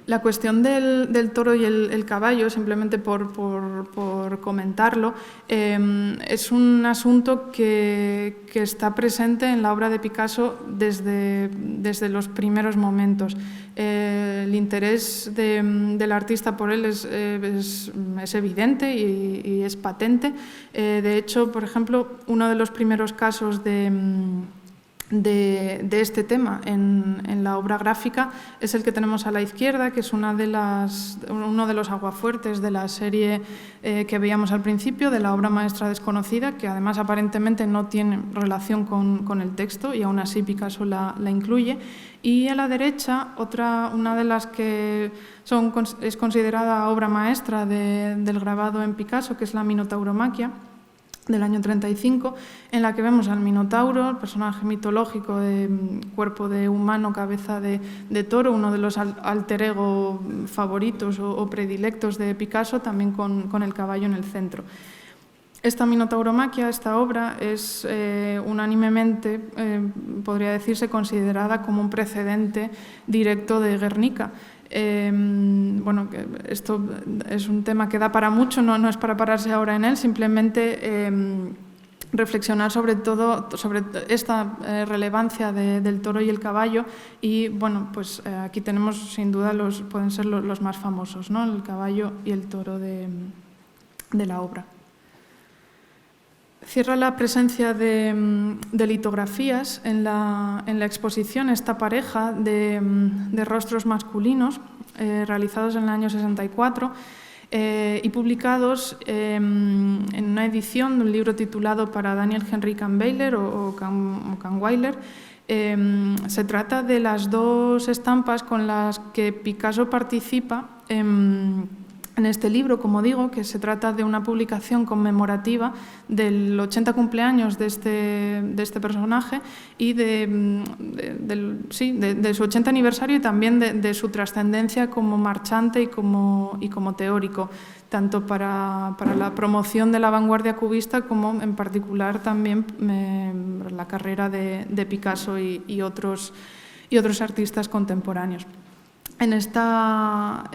La cuestión del toro y el caballo, simplemente por comentarlo, es un asunto que está presente en la obra de Picasso desde los primeros momentos. El interés del artista por él es evidente y es patente. De hecho, por ejemplo, uno de los primeros casos de este tema en la obra gráfica es el que tenemos a la izquierda, que es uno de los aguafuertes de la serie que veíamos al principio, de la obra maestra desconocida, que además aparentemente no tiene relación con el texto y aún así Picasso la incluye. Y a la derecha, una de las que es considerada obra maestra del grabado en Picasso, que es la Minotauromaquia, del año 35, en la que vemos al Minotauro, el personaje mitológico de cuerpo de humano, cabeza de toro, uno de los alter ego favoritos o predilectos de Picasso, también con el caballo en el centro. Esta Minotauromaquia, esta obra, es unánimemente, podría decirse, considerada como un precedente directo de Guernica. Bueno, esto es un tema que da para mucho, no es para pararse ahora en él, simplemente reflexionar sobre esta relevancia del toro y el caballo, y bueno, pues aquí tenemos sin duda pueden ser los más famosos, ¿no? El caballo y el toro de la obra. Cierra la presencia de litografías en la exposición esta pareja de rostros masculinos realizados en el año 64 y publicados en una edición de un libro titulado Para Daniel Henry Kahnweiler o Kahnweiler. Se trata de las dos estampas con las que Picasso participa en en este libro, como digo, que se trata de una publicación conmemorativa del 80 cumpleaños de este personaje y de su 80 aniversario y también de su trascendencia como marchante y como teórico, tanto para la promoción de la vanguardia cubista como en particular también la carrera de Picasso y otros artistas contemporáneos. En esta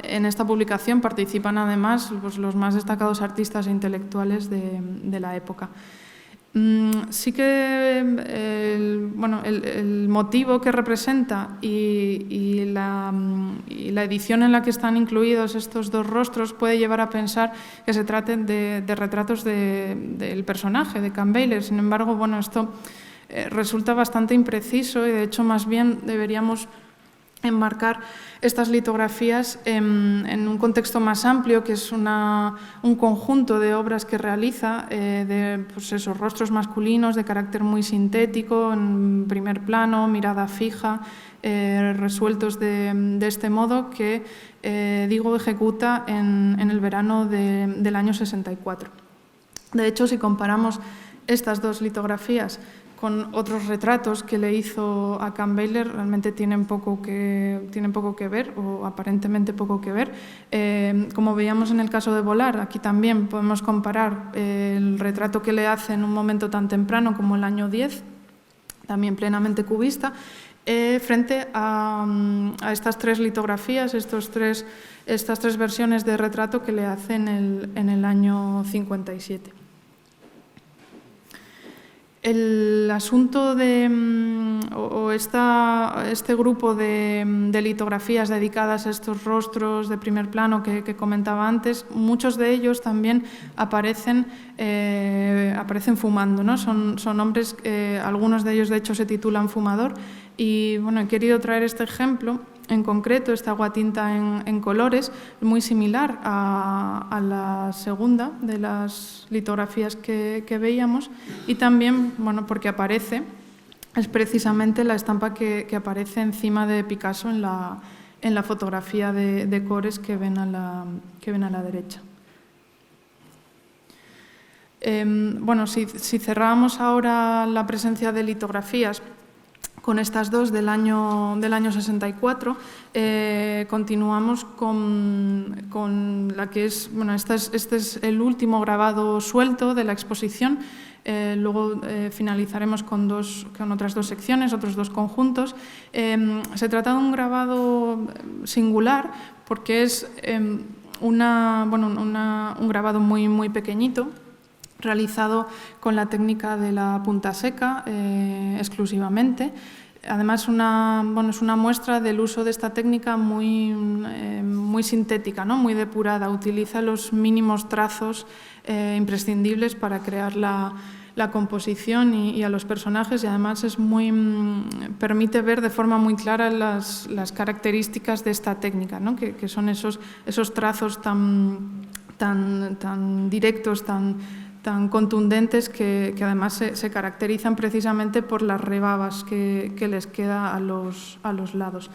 publicación participan además pues, los más destacados artistas e intelectuales de la época. Sí que el motivo que representa y la edición en la que están incluidos estos dos rostros puede llevar a pensar que se traten de retratos del personaje, de Campbell. Sin embargo, bueno, esto resulta bastante impreciso y de hecho más bien deberíamos enmarcar estas litografías en un contexto más amplio, que es un conjunto de obras que realiza de pues esos rostros masculinos de carácter muy sintético, en primer plano, mirada fija, resueltos de este modo que, ejecuta en el verano del año 64. De hecho, si comparamos estas dos litografías con otros retratos que le hizo a Campbell, realmente tienen poco que ver, o aparentemente poco que ver. Como veíamos en el caso de Vollard, aquí también podemos comparar el retrato que le hace en un momento tan temprano como el año 10, también plenamente cubista, frente a estas tres litografías, estas tres versiones de retrato que le hace en el año 57. El asunto este grupo de litografías dedicadas a estos rostros de primer plano que comentaba antes, muchos de ellos también aparecen fumando, ¿no? Son hombres, algunos de ellos de hecho se titulan Fumador, y bueno, he querido traer este ejemplo en concreto, esta aguatinta en colores, muy similar a la segunda de las litografías que veíamos, y también, bueno, porque es precisamente la estampa que aparece encima de Picasso en la fotografía de Cores que ven a la derecha. Si cerramos ahora la presencia de litografías con estas dos del año 64, continuamos con la que es, bueno, este es el último grabado suelto de la exposición. Luego finalizaremos con otras dos secciones, otros dos conjuntos. Se trata de un grabado singular porque es un grabado muy, muy pequeñito, realizado con la técnica de la punta seca exclusivamente. Además, es una muestra del uso de esta técnica muy sintética, ¿no? Muy depurada. Utiliza los mínimos trazos imprescindibles para crear la composición y a los personajes, y además permite ver de forma muy clara las características de esta técnica, ¿no? que son esos trazos tan directos, tan contundentes, que además se caracterizan precisamente por las rebabas que les queda a los lados.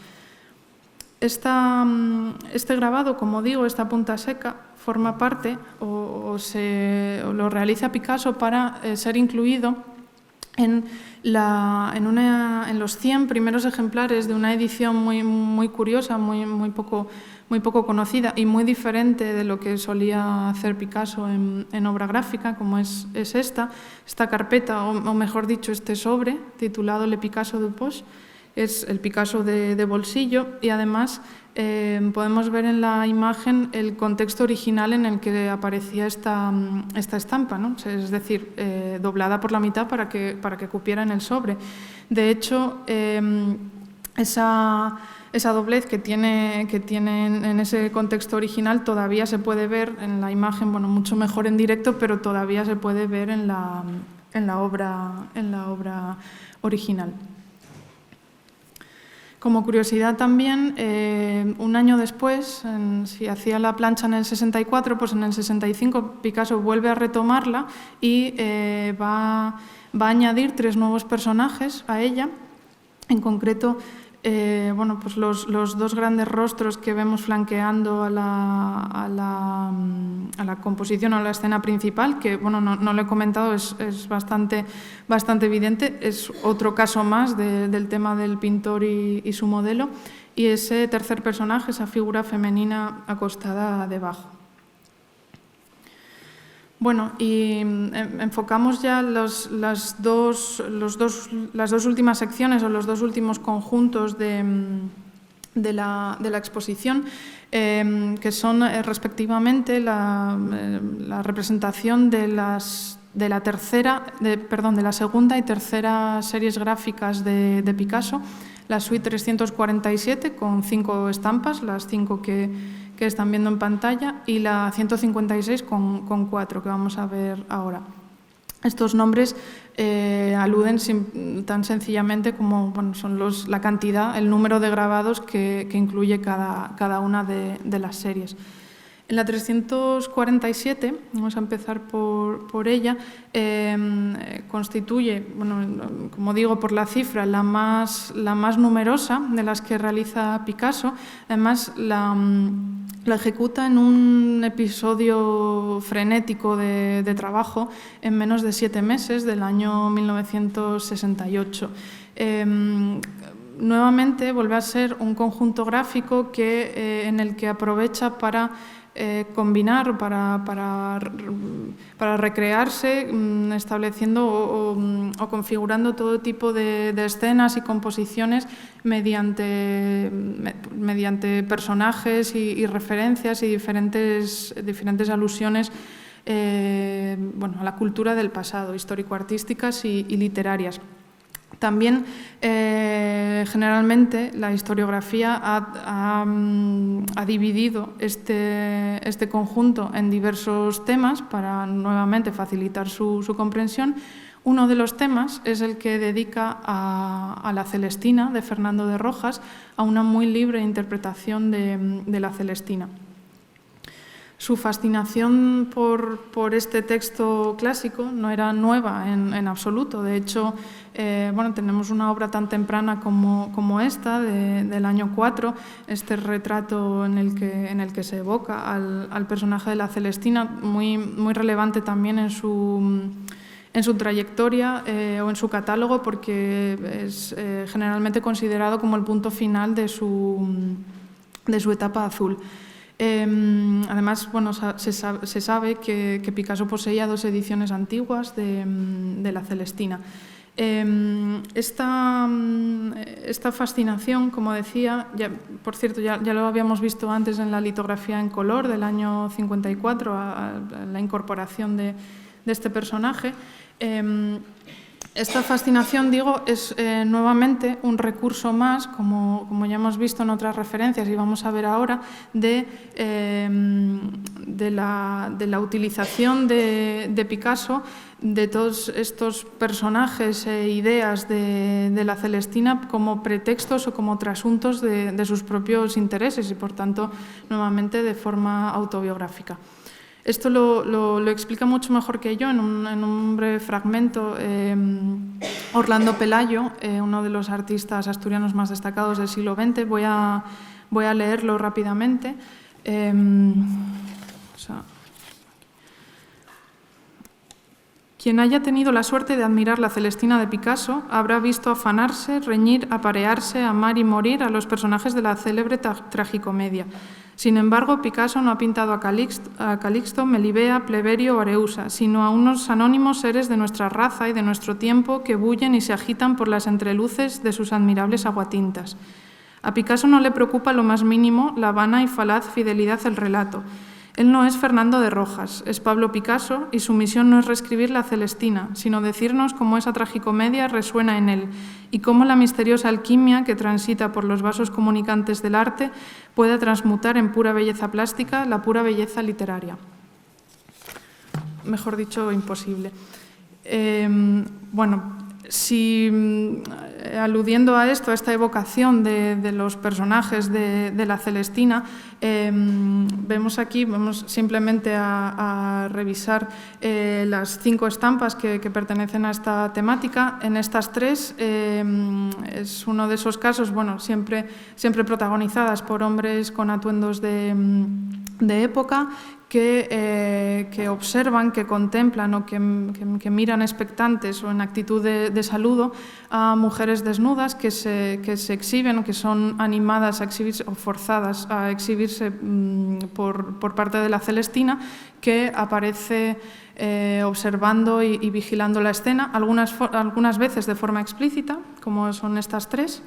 Este grabado, como digo, esta punta seca, forma parte o lo realiza Picasso para ser incluido en los 100 primeros ejemplares de una edición muy curiosa, muy poco conocida y muy diferente de lo que solía hacer Picasso en obra gráfica, como es esta carpeta, o mejor dicho, este sobre, titulado Le Picasso du Poche. Es el Picasso de bolsillo, y además podemos ver en la imagen el contexto original en el que aparecía esta estampa, ¿no? Es decir, doblada por la mitad para que cupiera en el sobre. De hecho, esa doblez que tiene en ese contexto original todavía se puede ver en la imagen, bueno, mucho mejor en directo, pero todavía se puede ver en la obra original. Como curiosidad también, un año después, si hacía la plancha en el 64, pues en el 65 Picasso vuelve a retomarla y va a añadir 3 nuevos personajes a ella. En concreto, pues los 2 grandes rostros que vemos flanqueando a la composición, a la escena principal, que bueno, no lo he comentado, es bastante evidente, es otro caso más del tema del pintor y su modelo, y ese tercer personaje, esa figura femenina acostada debajo. Bueno, y enfocamos ya las dos últimas secciones o los dos últimos conjuntos de la exposición, que son respectivamente la representación de la segunda y tercera series gráficas de Picasso, la suite 347 con 5 estampas, las 5 que están viendo en pantalla, y la 156 con 4 que vamos a ver ahora. Estos nombres aluden tan sencillamente como son la cantidad, el número de grabados que incluye cada una de las series. En la 347, vamos a empezar por ella, constituye, como digo, por la cifra, la más numerosa de las que realiza Picasso. Además, la ejecuta en un episodio frenético de trabajo en menos de 7 meses del año 1968. Nuevamente vuelve a ser un conjunto gráfico en el que aprovecha para combinar, para recrearse, estableciendo o configurando todo tipo de escenas y composiciones mediante personajes y referencias y diferentes alusiones a la cultura del pasado, histórico-artísticas y literarias. También, generalmente, la historiografía ha dividido este conjunto en diversos temas para, nuevamente, facilitar su comprensión. Uno de los temas es el que dedica a la Celestina, de Fernando de Rojas, a una muy libre interpretación de la Celestina. Su fascinación por este texto clásico no era nueva en absoluto. De hecho, tenemos una obra tan temprana como esta, del año 4, este retrato en el que se evoca al personaje de la Celestina, muy relevante también en su trayectoria o en su catálogo, porque es generalmente considerado como el punto final de su etapa azul. Además, se sabe que Picasso poseía 2 ediciones antiguas de la Celestina. Esta fascinación, como decía, por cierto, ya lo habíamos visto antes en la litografía en color del año 54, la incorporación de este personaje. Esta fascinación, digo, es nuevamente un recurso más, como ya hemos visto en otras referencias y vamos a ver ahora, de la utilización de Picasso de todos estos personajes e ideas de la Celestina como pretextos o como trasuntos de sus propios intereses y, por tanto, nuevamente de forma autobiográfica. Esto lo explica mucho mejor que yo en un breve fragmento Orlando Pelayo, uno de los artistas asturianos más destacados del siglo XX. Voy a leerlo rápidamente. Quien haya tenido la suerte de admirar la Celestina de Picasso habrá visto afanarse, reñir, aparearse, amar y morir a los personajes de la célebre tragicomedia. Sin embargo, Picasso no ha pintado a Calixto, Melibea, Pleberio o Areusa, sino a unos anónimos seres de nuestra raza y de nuestro tiempo que bullen y se agitan por las entreluces de sus admirables aguatintas. A Picasso no le preocupa lo más mínimo la vana y falaz fidelidad del relato. Él no es Fernando de Rojas, es Pablo Picasso, y su misión no es reescribir la Celestina, sino decirnos cómo esa tragicomedia resuena en él y cómo la misteriosa alquimia que transita por los vasos comunicantes del arte puede transmutar en pura belleza plástica la pura belleza literaria. Mejor dicho, imposible. Aludiendo a esto, a esta evocación de los personajes de la Celestina, vamos simplemente a revisar las 5 estampas que pertenecen a esta temática. En estas 3 es uno de esos casos, siempre protagonizadas por hombres con atuendos de época, que observan, que contemplan o que miran expectantes o en actitud de saludo a mujeres desnudas que se exhiben o que son animadas a exhibirse o forzadas a exhibirse por parte de la Celestina, que aparece observando y vigilando la escena, algunas veces de forma explícita, como son estas tres.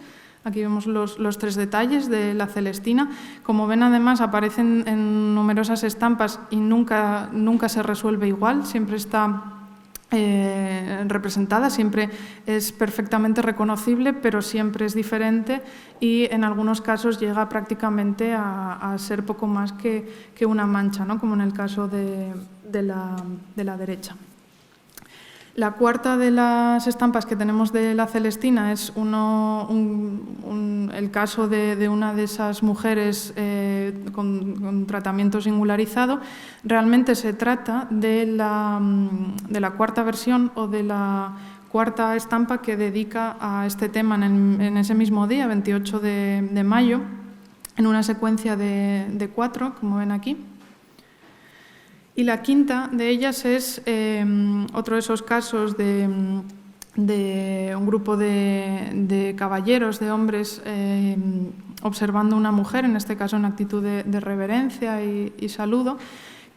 Aquí vemos los tres detalles de la Celestina. Como ven, además, aparecen en numerosas estampas y nunca se resuelve igual, siempre está representada, siempre es perfectamente reconocible, pero siempre es diferente y en algunos casos llega prácticamente a ser poco más que una mancha, ¿no? Como en el caso de la derecha. La cuarta de las estampas que tenemos de la Celestina es el caso de una de esas mujeres con tratamiento singularizado. Realmente se trata de la cuarta versión o de la cuarta estampa que dedica a este tema en ese mismo día, 28 de mayo, en una secuencia de 4, como ven aquí. Y la quinta de ellas es otro de esos casos de un grupo de caballeros, de hombres, observando a una mujer, en este caso en actitud de reverencia y saludo,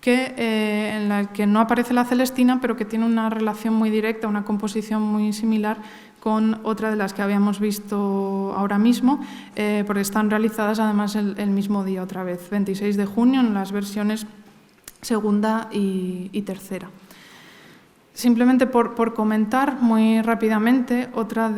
en la que no aparece la Celestina, pero que tiene una relación muy directa, una composición muy similar con otra de las que habíamos visto ahora mismo, porque están realizadas además el mismo día otra vez, 26 de junio, en las versiones segunda y tercera. Simplemente por comentar muy rápidamente, otra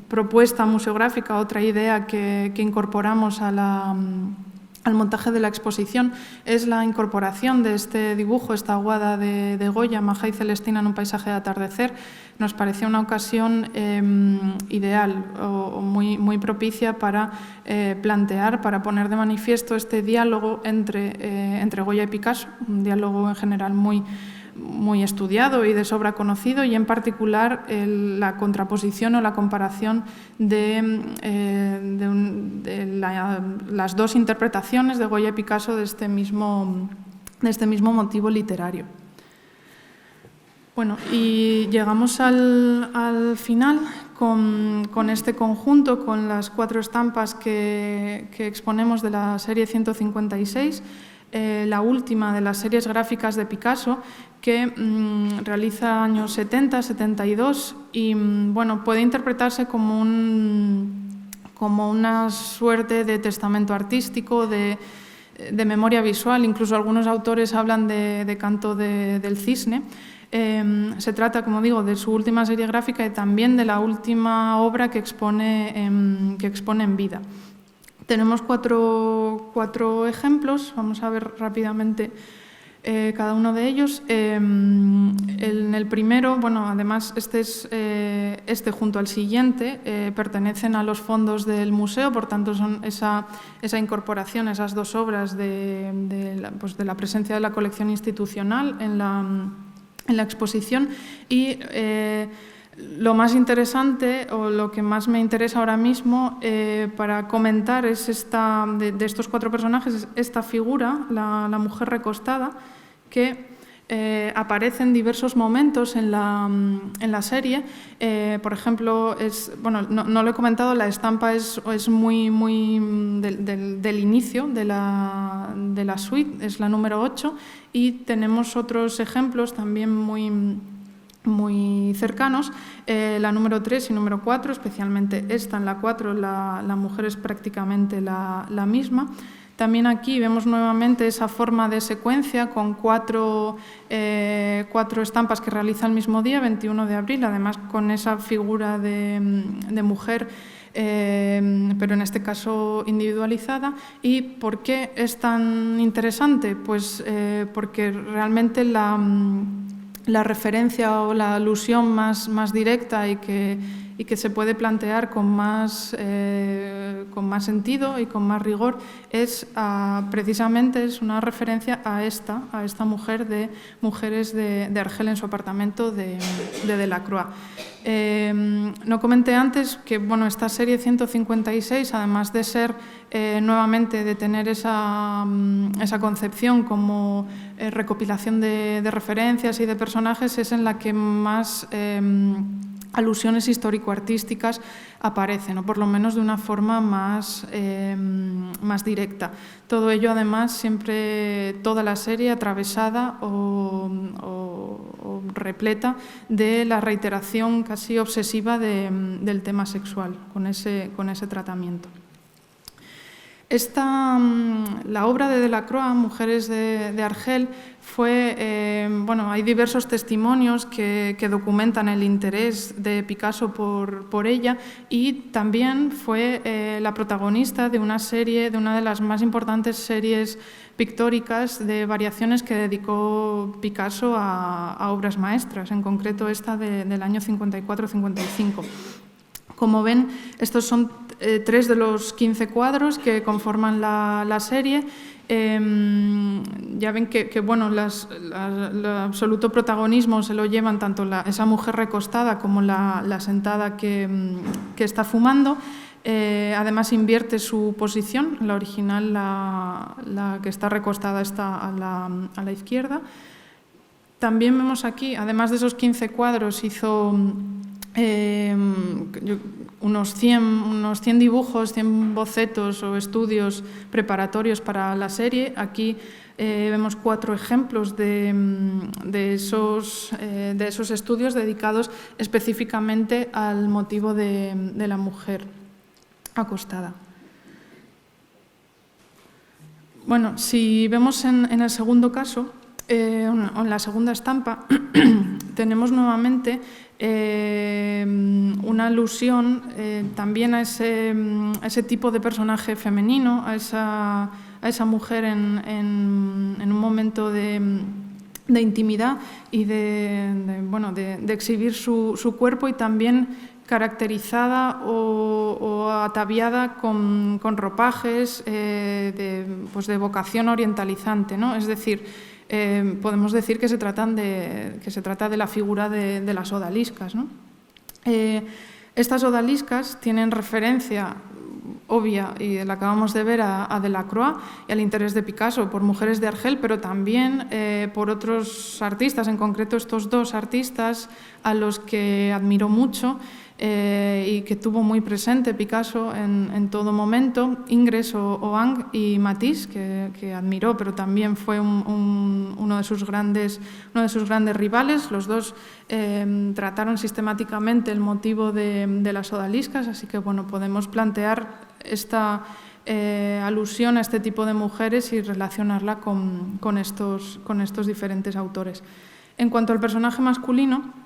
propuesta museográfica, otra idea que incorporamos al montaje de la exposición es la incorporación de este dibujo, esta aguada de Goya, Maja y Celestina en un paisaje de atardecer. Nos parecía una ocasión ideal o muy propicia para plantear, para poner de manifiesto este diálogo entre Goya y Picasso, un diálogo en general muy estudiado y de sobra conocido, y en particular la contraposición o la comparación de las dos interpretaciones de Goya y Picasso de este mismo motivo literario. Bueno, y llegamos al final con este conjunto, con las 4 estampas que exponemos de la serie 156, la última de las series gráficas de Picasso, que realiza años 70, 72 y bueno, puede interpretarse como una suerte de testamento artístico, de memoria visual. Incluso algunos autores hablan de canto del cisne. Se trata, como digo, de su última serie gráfica y también de la última obra que expone en vida. Tenemos cuatro ejemplos, vamos a ver rápidamente cada uno de ellos. En el primero, bueno, además este junto al siguiente pertenecen a los fondos del museo, por tanto son esa incorporación, esas dos obras de la presencia de la colección institucional en la exposición. Y lo más interesante o lo que más me interesa ahora mismo para comentar es de estos 4 personajes, esta figura, la mujer recostada, que aparece en diversos momentos en la serie. Por ejemplo, no lo he comentado, la estampa es muy del inicio de la suite, es la número 8, y tenemos otros ejemplos también muy cercanos, la número 3 y número 4, especialmente esta en la 4, la mujer es prácticamente la misma. También aquí vemos nuevamente esa forma de secuencia con 4 estampas que realiza el mismo día, 21 de abril, además con esa figura de mujer, pero en este caso individualizada. ¿Y por qué es tan interesante? Pues porque realmente la referencia o la alusión más directa y que y que se puede plantear con más sentido y con más rigor es precisamente es una referencia a esta mujer de Mujeres de Argel en su apartamento de Delacroix. No comenté antes que esta serie 156, además de ser nuevamente de tener esa concepción como recopilación de referencias y de personajes, es en la que más alusiones histórico-artísticas aparecen, o por lo menos de una forma más directa. Todo ello, además, siempre toda la serie atravesada o repleta de la reiteración casi obsesiva del tema sexual, con ese tratamiento. La obra de Delacroix, Mujeres de Argel, hay diversos testimonios que documentan el interés de Picasso por ella, y también fue la protagonista de una de las más importantes series pictóricas de variaciones que dedicó Picasso a obras maestras, en concreto esta del año 54-55. Como ven, estos son 3 de los 15 cuadros que conforman la serie. Ya ven que el absoluto protagonismo se lo llevan tanto esa mujer recostada como la sentada que está fumando. Además, invierte su posición. La original, la que está recostada, está a la izquierda. También vemos aquí, además de esos 15 cuadros, hizo unos 100 dibujos, 100 bocetos o estudios preparatorios para la serie. Aquí vemos 4 ejemplos de esos estudios dedicados específicamente al motivo de la mujer acostada. Bueno, si vemos en el segundo caso, en la segunda estampa, tenemos nuevamente una alusión también a ese tipo de personaje femenino, a esa mujer en un momento de intimidad y de exhibir su cuerpo, y también caracterizada o ataviada con ropajes de vocación orientalizante, ¿no? Es decir, podemos decir que se trata de la figura de las odaliscas, ¿no? Estas odaliscas tienen referencia obvia, y la acabamos de ver, a Delacroix y al interés de Picasso por Mujeres de Argel, pero también por otros artistas, en concreto estos 2 artistas a los que admiró mucho y que tuvo muy presente Picasso en todo momento: Ingres o Ang, y Matisse, que admiró, pero también fue uno de sus grandes rivales. Los 2 trataron sistemáticamente el motivo de las odaliscas, así que podemos plantear esta alusión a este tipo de mujeres y relacionarla con estos diferentes autores. En cuanto al personaje masculino,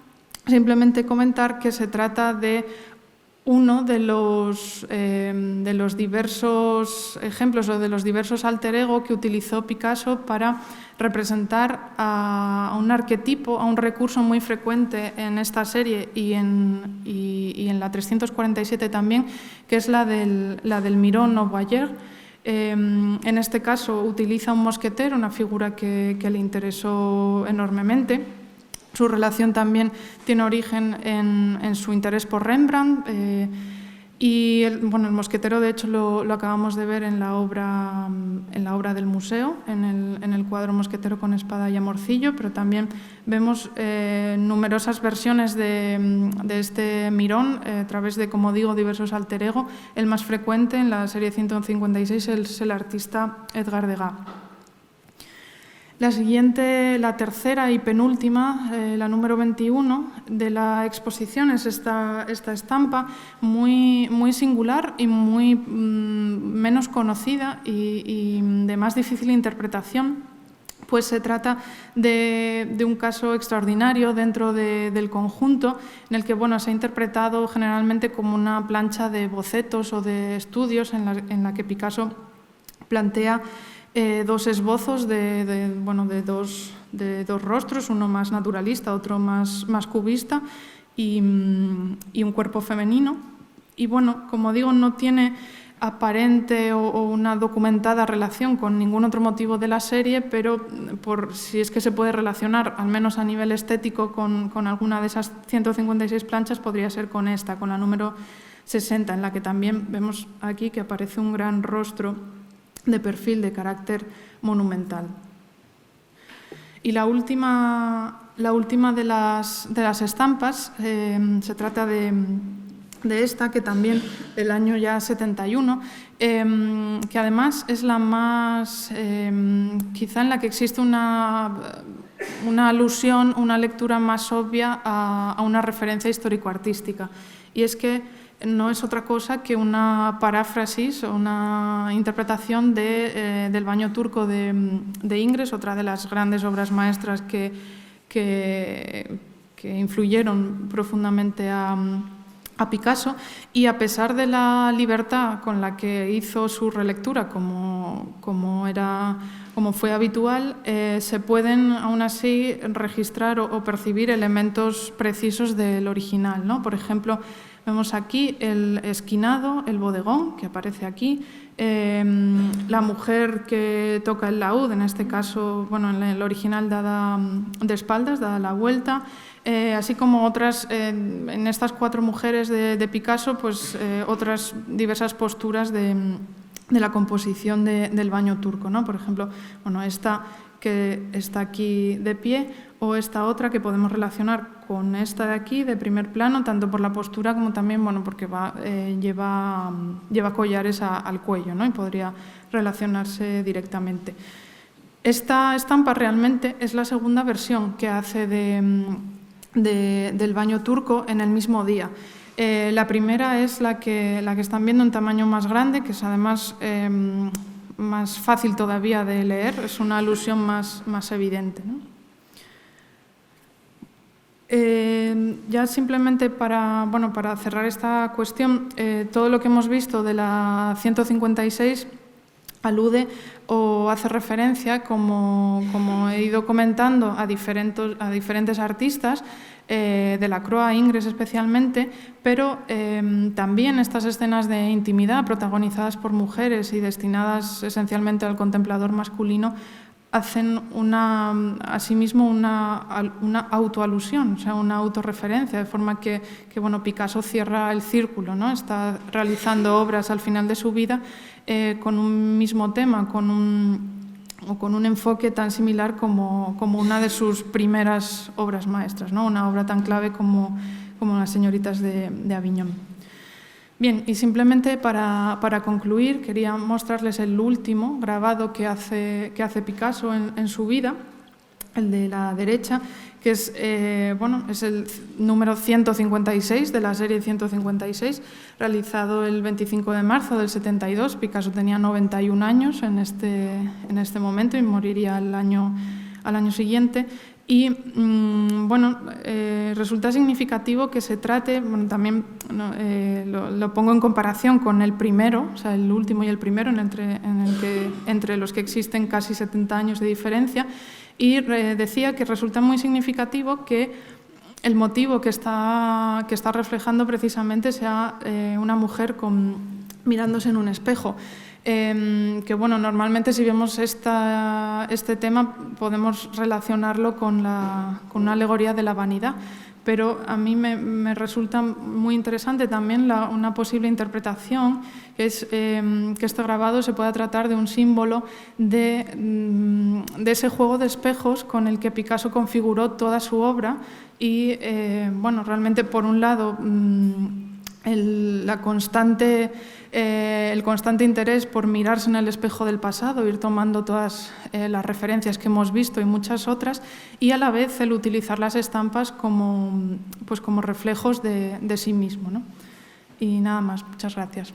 simplemente comentar que se trata de uno de los diversos ejemplos o de los diversos alter ego que utilizó Picasso para representar a un arquetipo, a un recurso muy frecuente en esta serie y en la 347 también, que es la del Miró o Boyer. En este caso utiliza un mosquetero, una figura que le interesó enormemente. Su relación también tiene origen en su interés por Rembrandt, y el mosquetero, de hecho, lo acabamos de ver en la obra del museo, en el cuadro Mosquetero con espada y amorcillo, pero también vemos numerosas versiones de este Mirón a través de, como digo, diversos alter ego. El más frecuente en la serie 156 es el artista Edgar Degas. La tercera y penúltima, la número 21 de la exposición, es esta estampa muy singular y muy menos conocida y de más difícil interpretación, pues se trata de un caso extraordinario dentro del conjunto, en el que se ha interpretado generalmente como una plancha de bocetos o de estudios en la que Picasso plantea 2 esbozos de dos rostros, uno más naturalista, otro más cubista, y un cuerpo femenino. Y bueno, como digo, no tiene aparente o una documentada relación con ningún otro motivo de la serie, pero si es que se puede relacionar, al menos a nivel estético, con alguna de esas 156 planchas, podría ser con esta, con la número 60, en la que también vemos aquí que aparece un gran rostro de perfil de carácter monumental. Y la última de las estampas se trata de esta, que también del año ya 71, que además es la más, quizá en la que existe una alusión, una lectura más obvia a una referencia histórico-artística. Y es que no es otra cosa que una paráfrasis o una interpretación del baño turco de Ingres, otra de las grandes obras maestras que influyeron profundamente a Picasso, y a pesar de la libertad con la que hizo su relectura, como fue habitual, se pueden aún así registrar o percibir elementos precisos del original, ¿no? Por ejemplo, vemos aquí el esquinado, el bodegón, que aparece aquí, la mujer que toca el laúd, en este caso, bueno, en el original dada de espaldas, dada la vuelta, así como otras, en estas 4 mujeres de Picasso, pues otras diversas posturas de la composición del baño turco, ¿no? Por ejemplo, bueno, esta que está aquí de pie, o esta otra que podemos relacionar con esta de aquí, de primer plano, tanto por la postura como también, bueno, porque lleva collares al cuello, ¿no? Y podría relacionarse directamente. Esta estampa realmente es la segunda versión que hace del baño turco en el mismo día. La primera es la que están viendo en tamaño más grande, que es además más fácil todavía de leer, es una alusión más evidente, ¿no? Ya simplemente para cerrar esta cuestión, todo lo que hemos visto de la 156 alude o hace referencia, como he ido comentando, a diferentes artistas, Delacroix, Ingres especialmente, pero también estas escenas de intimidad protagonizadas por mujeres y destinadas esencialmente al contemplador masculino hacen asimismo una autoalusión, o sea, una autorreferencia, de forma que bueno, Picasso cierra el círculo, ¿no? Está realizando obras al final de su vida con un mismo tema, con un enfoque tan similar como una de sus primeras obras maestras, ¿no? Una obra tan clave como Las señoritas de Aviñón. Bien, y simplemente para concluir, quería mostrarles el último grabado que hace Picasso en su vida, el de la derecha, que es el número 156 de la serie 156, realizado el 25 de marzo del 72. Picasso tenía 91 años en este momento y moriría al año siguiente. Y resulta significativo que se trate, también lo pongo en comparación con el primero, o sea, el último y el primero, entre los que existen casi 70 años de diferencia, y decía que resulta muy significativo que el motivo que está reflejando precisamente sea una mujer mirándose en un espejo. Que bueno, normalmente si vemos este tema podemos relacionarlo con una alegoría de la vanidad, pero a mí me resulta muy interesante también una posible interpretación, que es que este grabado se pueda tratar de un símbolo de ese juego de espejos con el que Picasso configuró toda su obra y, realmente, por un lado, el constante interés por mirarse en el espejo del pasado, ir tomando todas las referencias que hemos visto y muchas otras, y a la vez el utilizar las estampas como reflejos de sí mismo, ¿no? Y nada más, muchas gracias.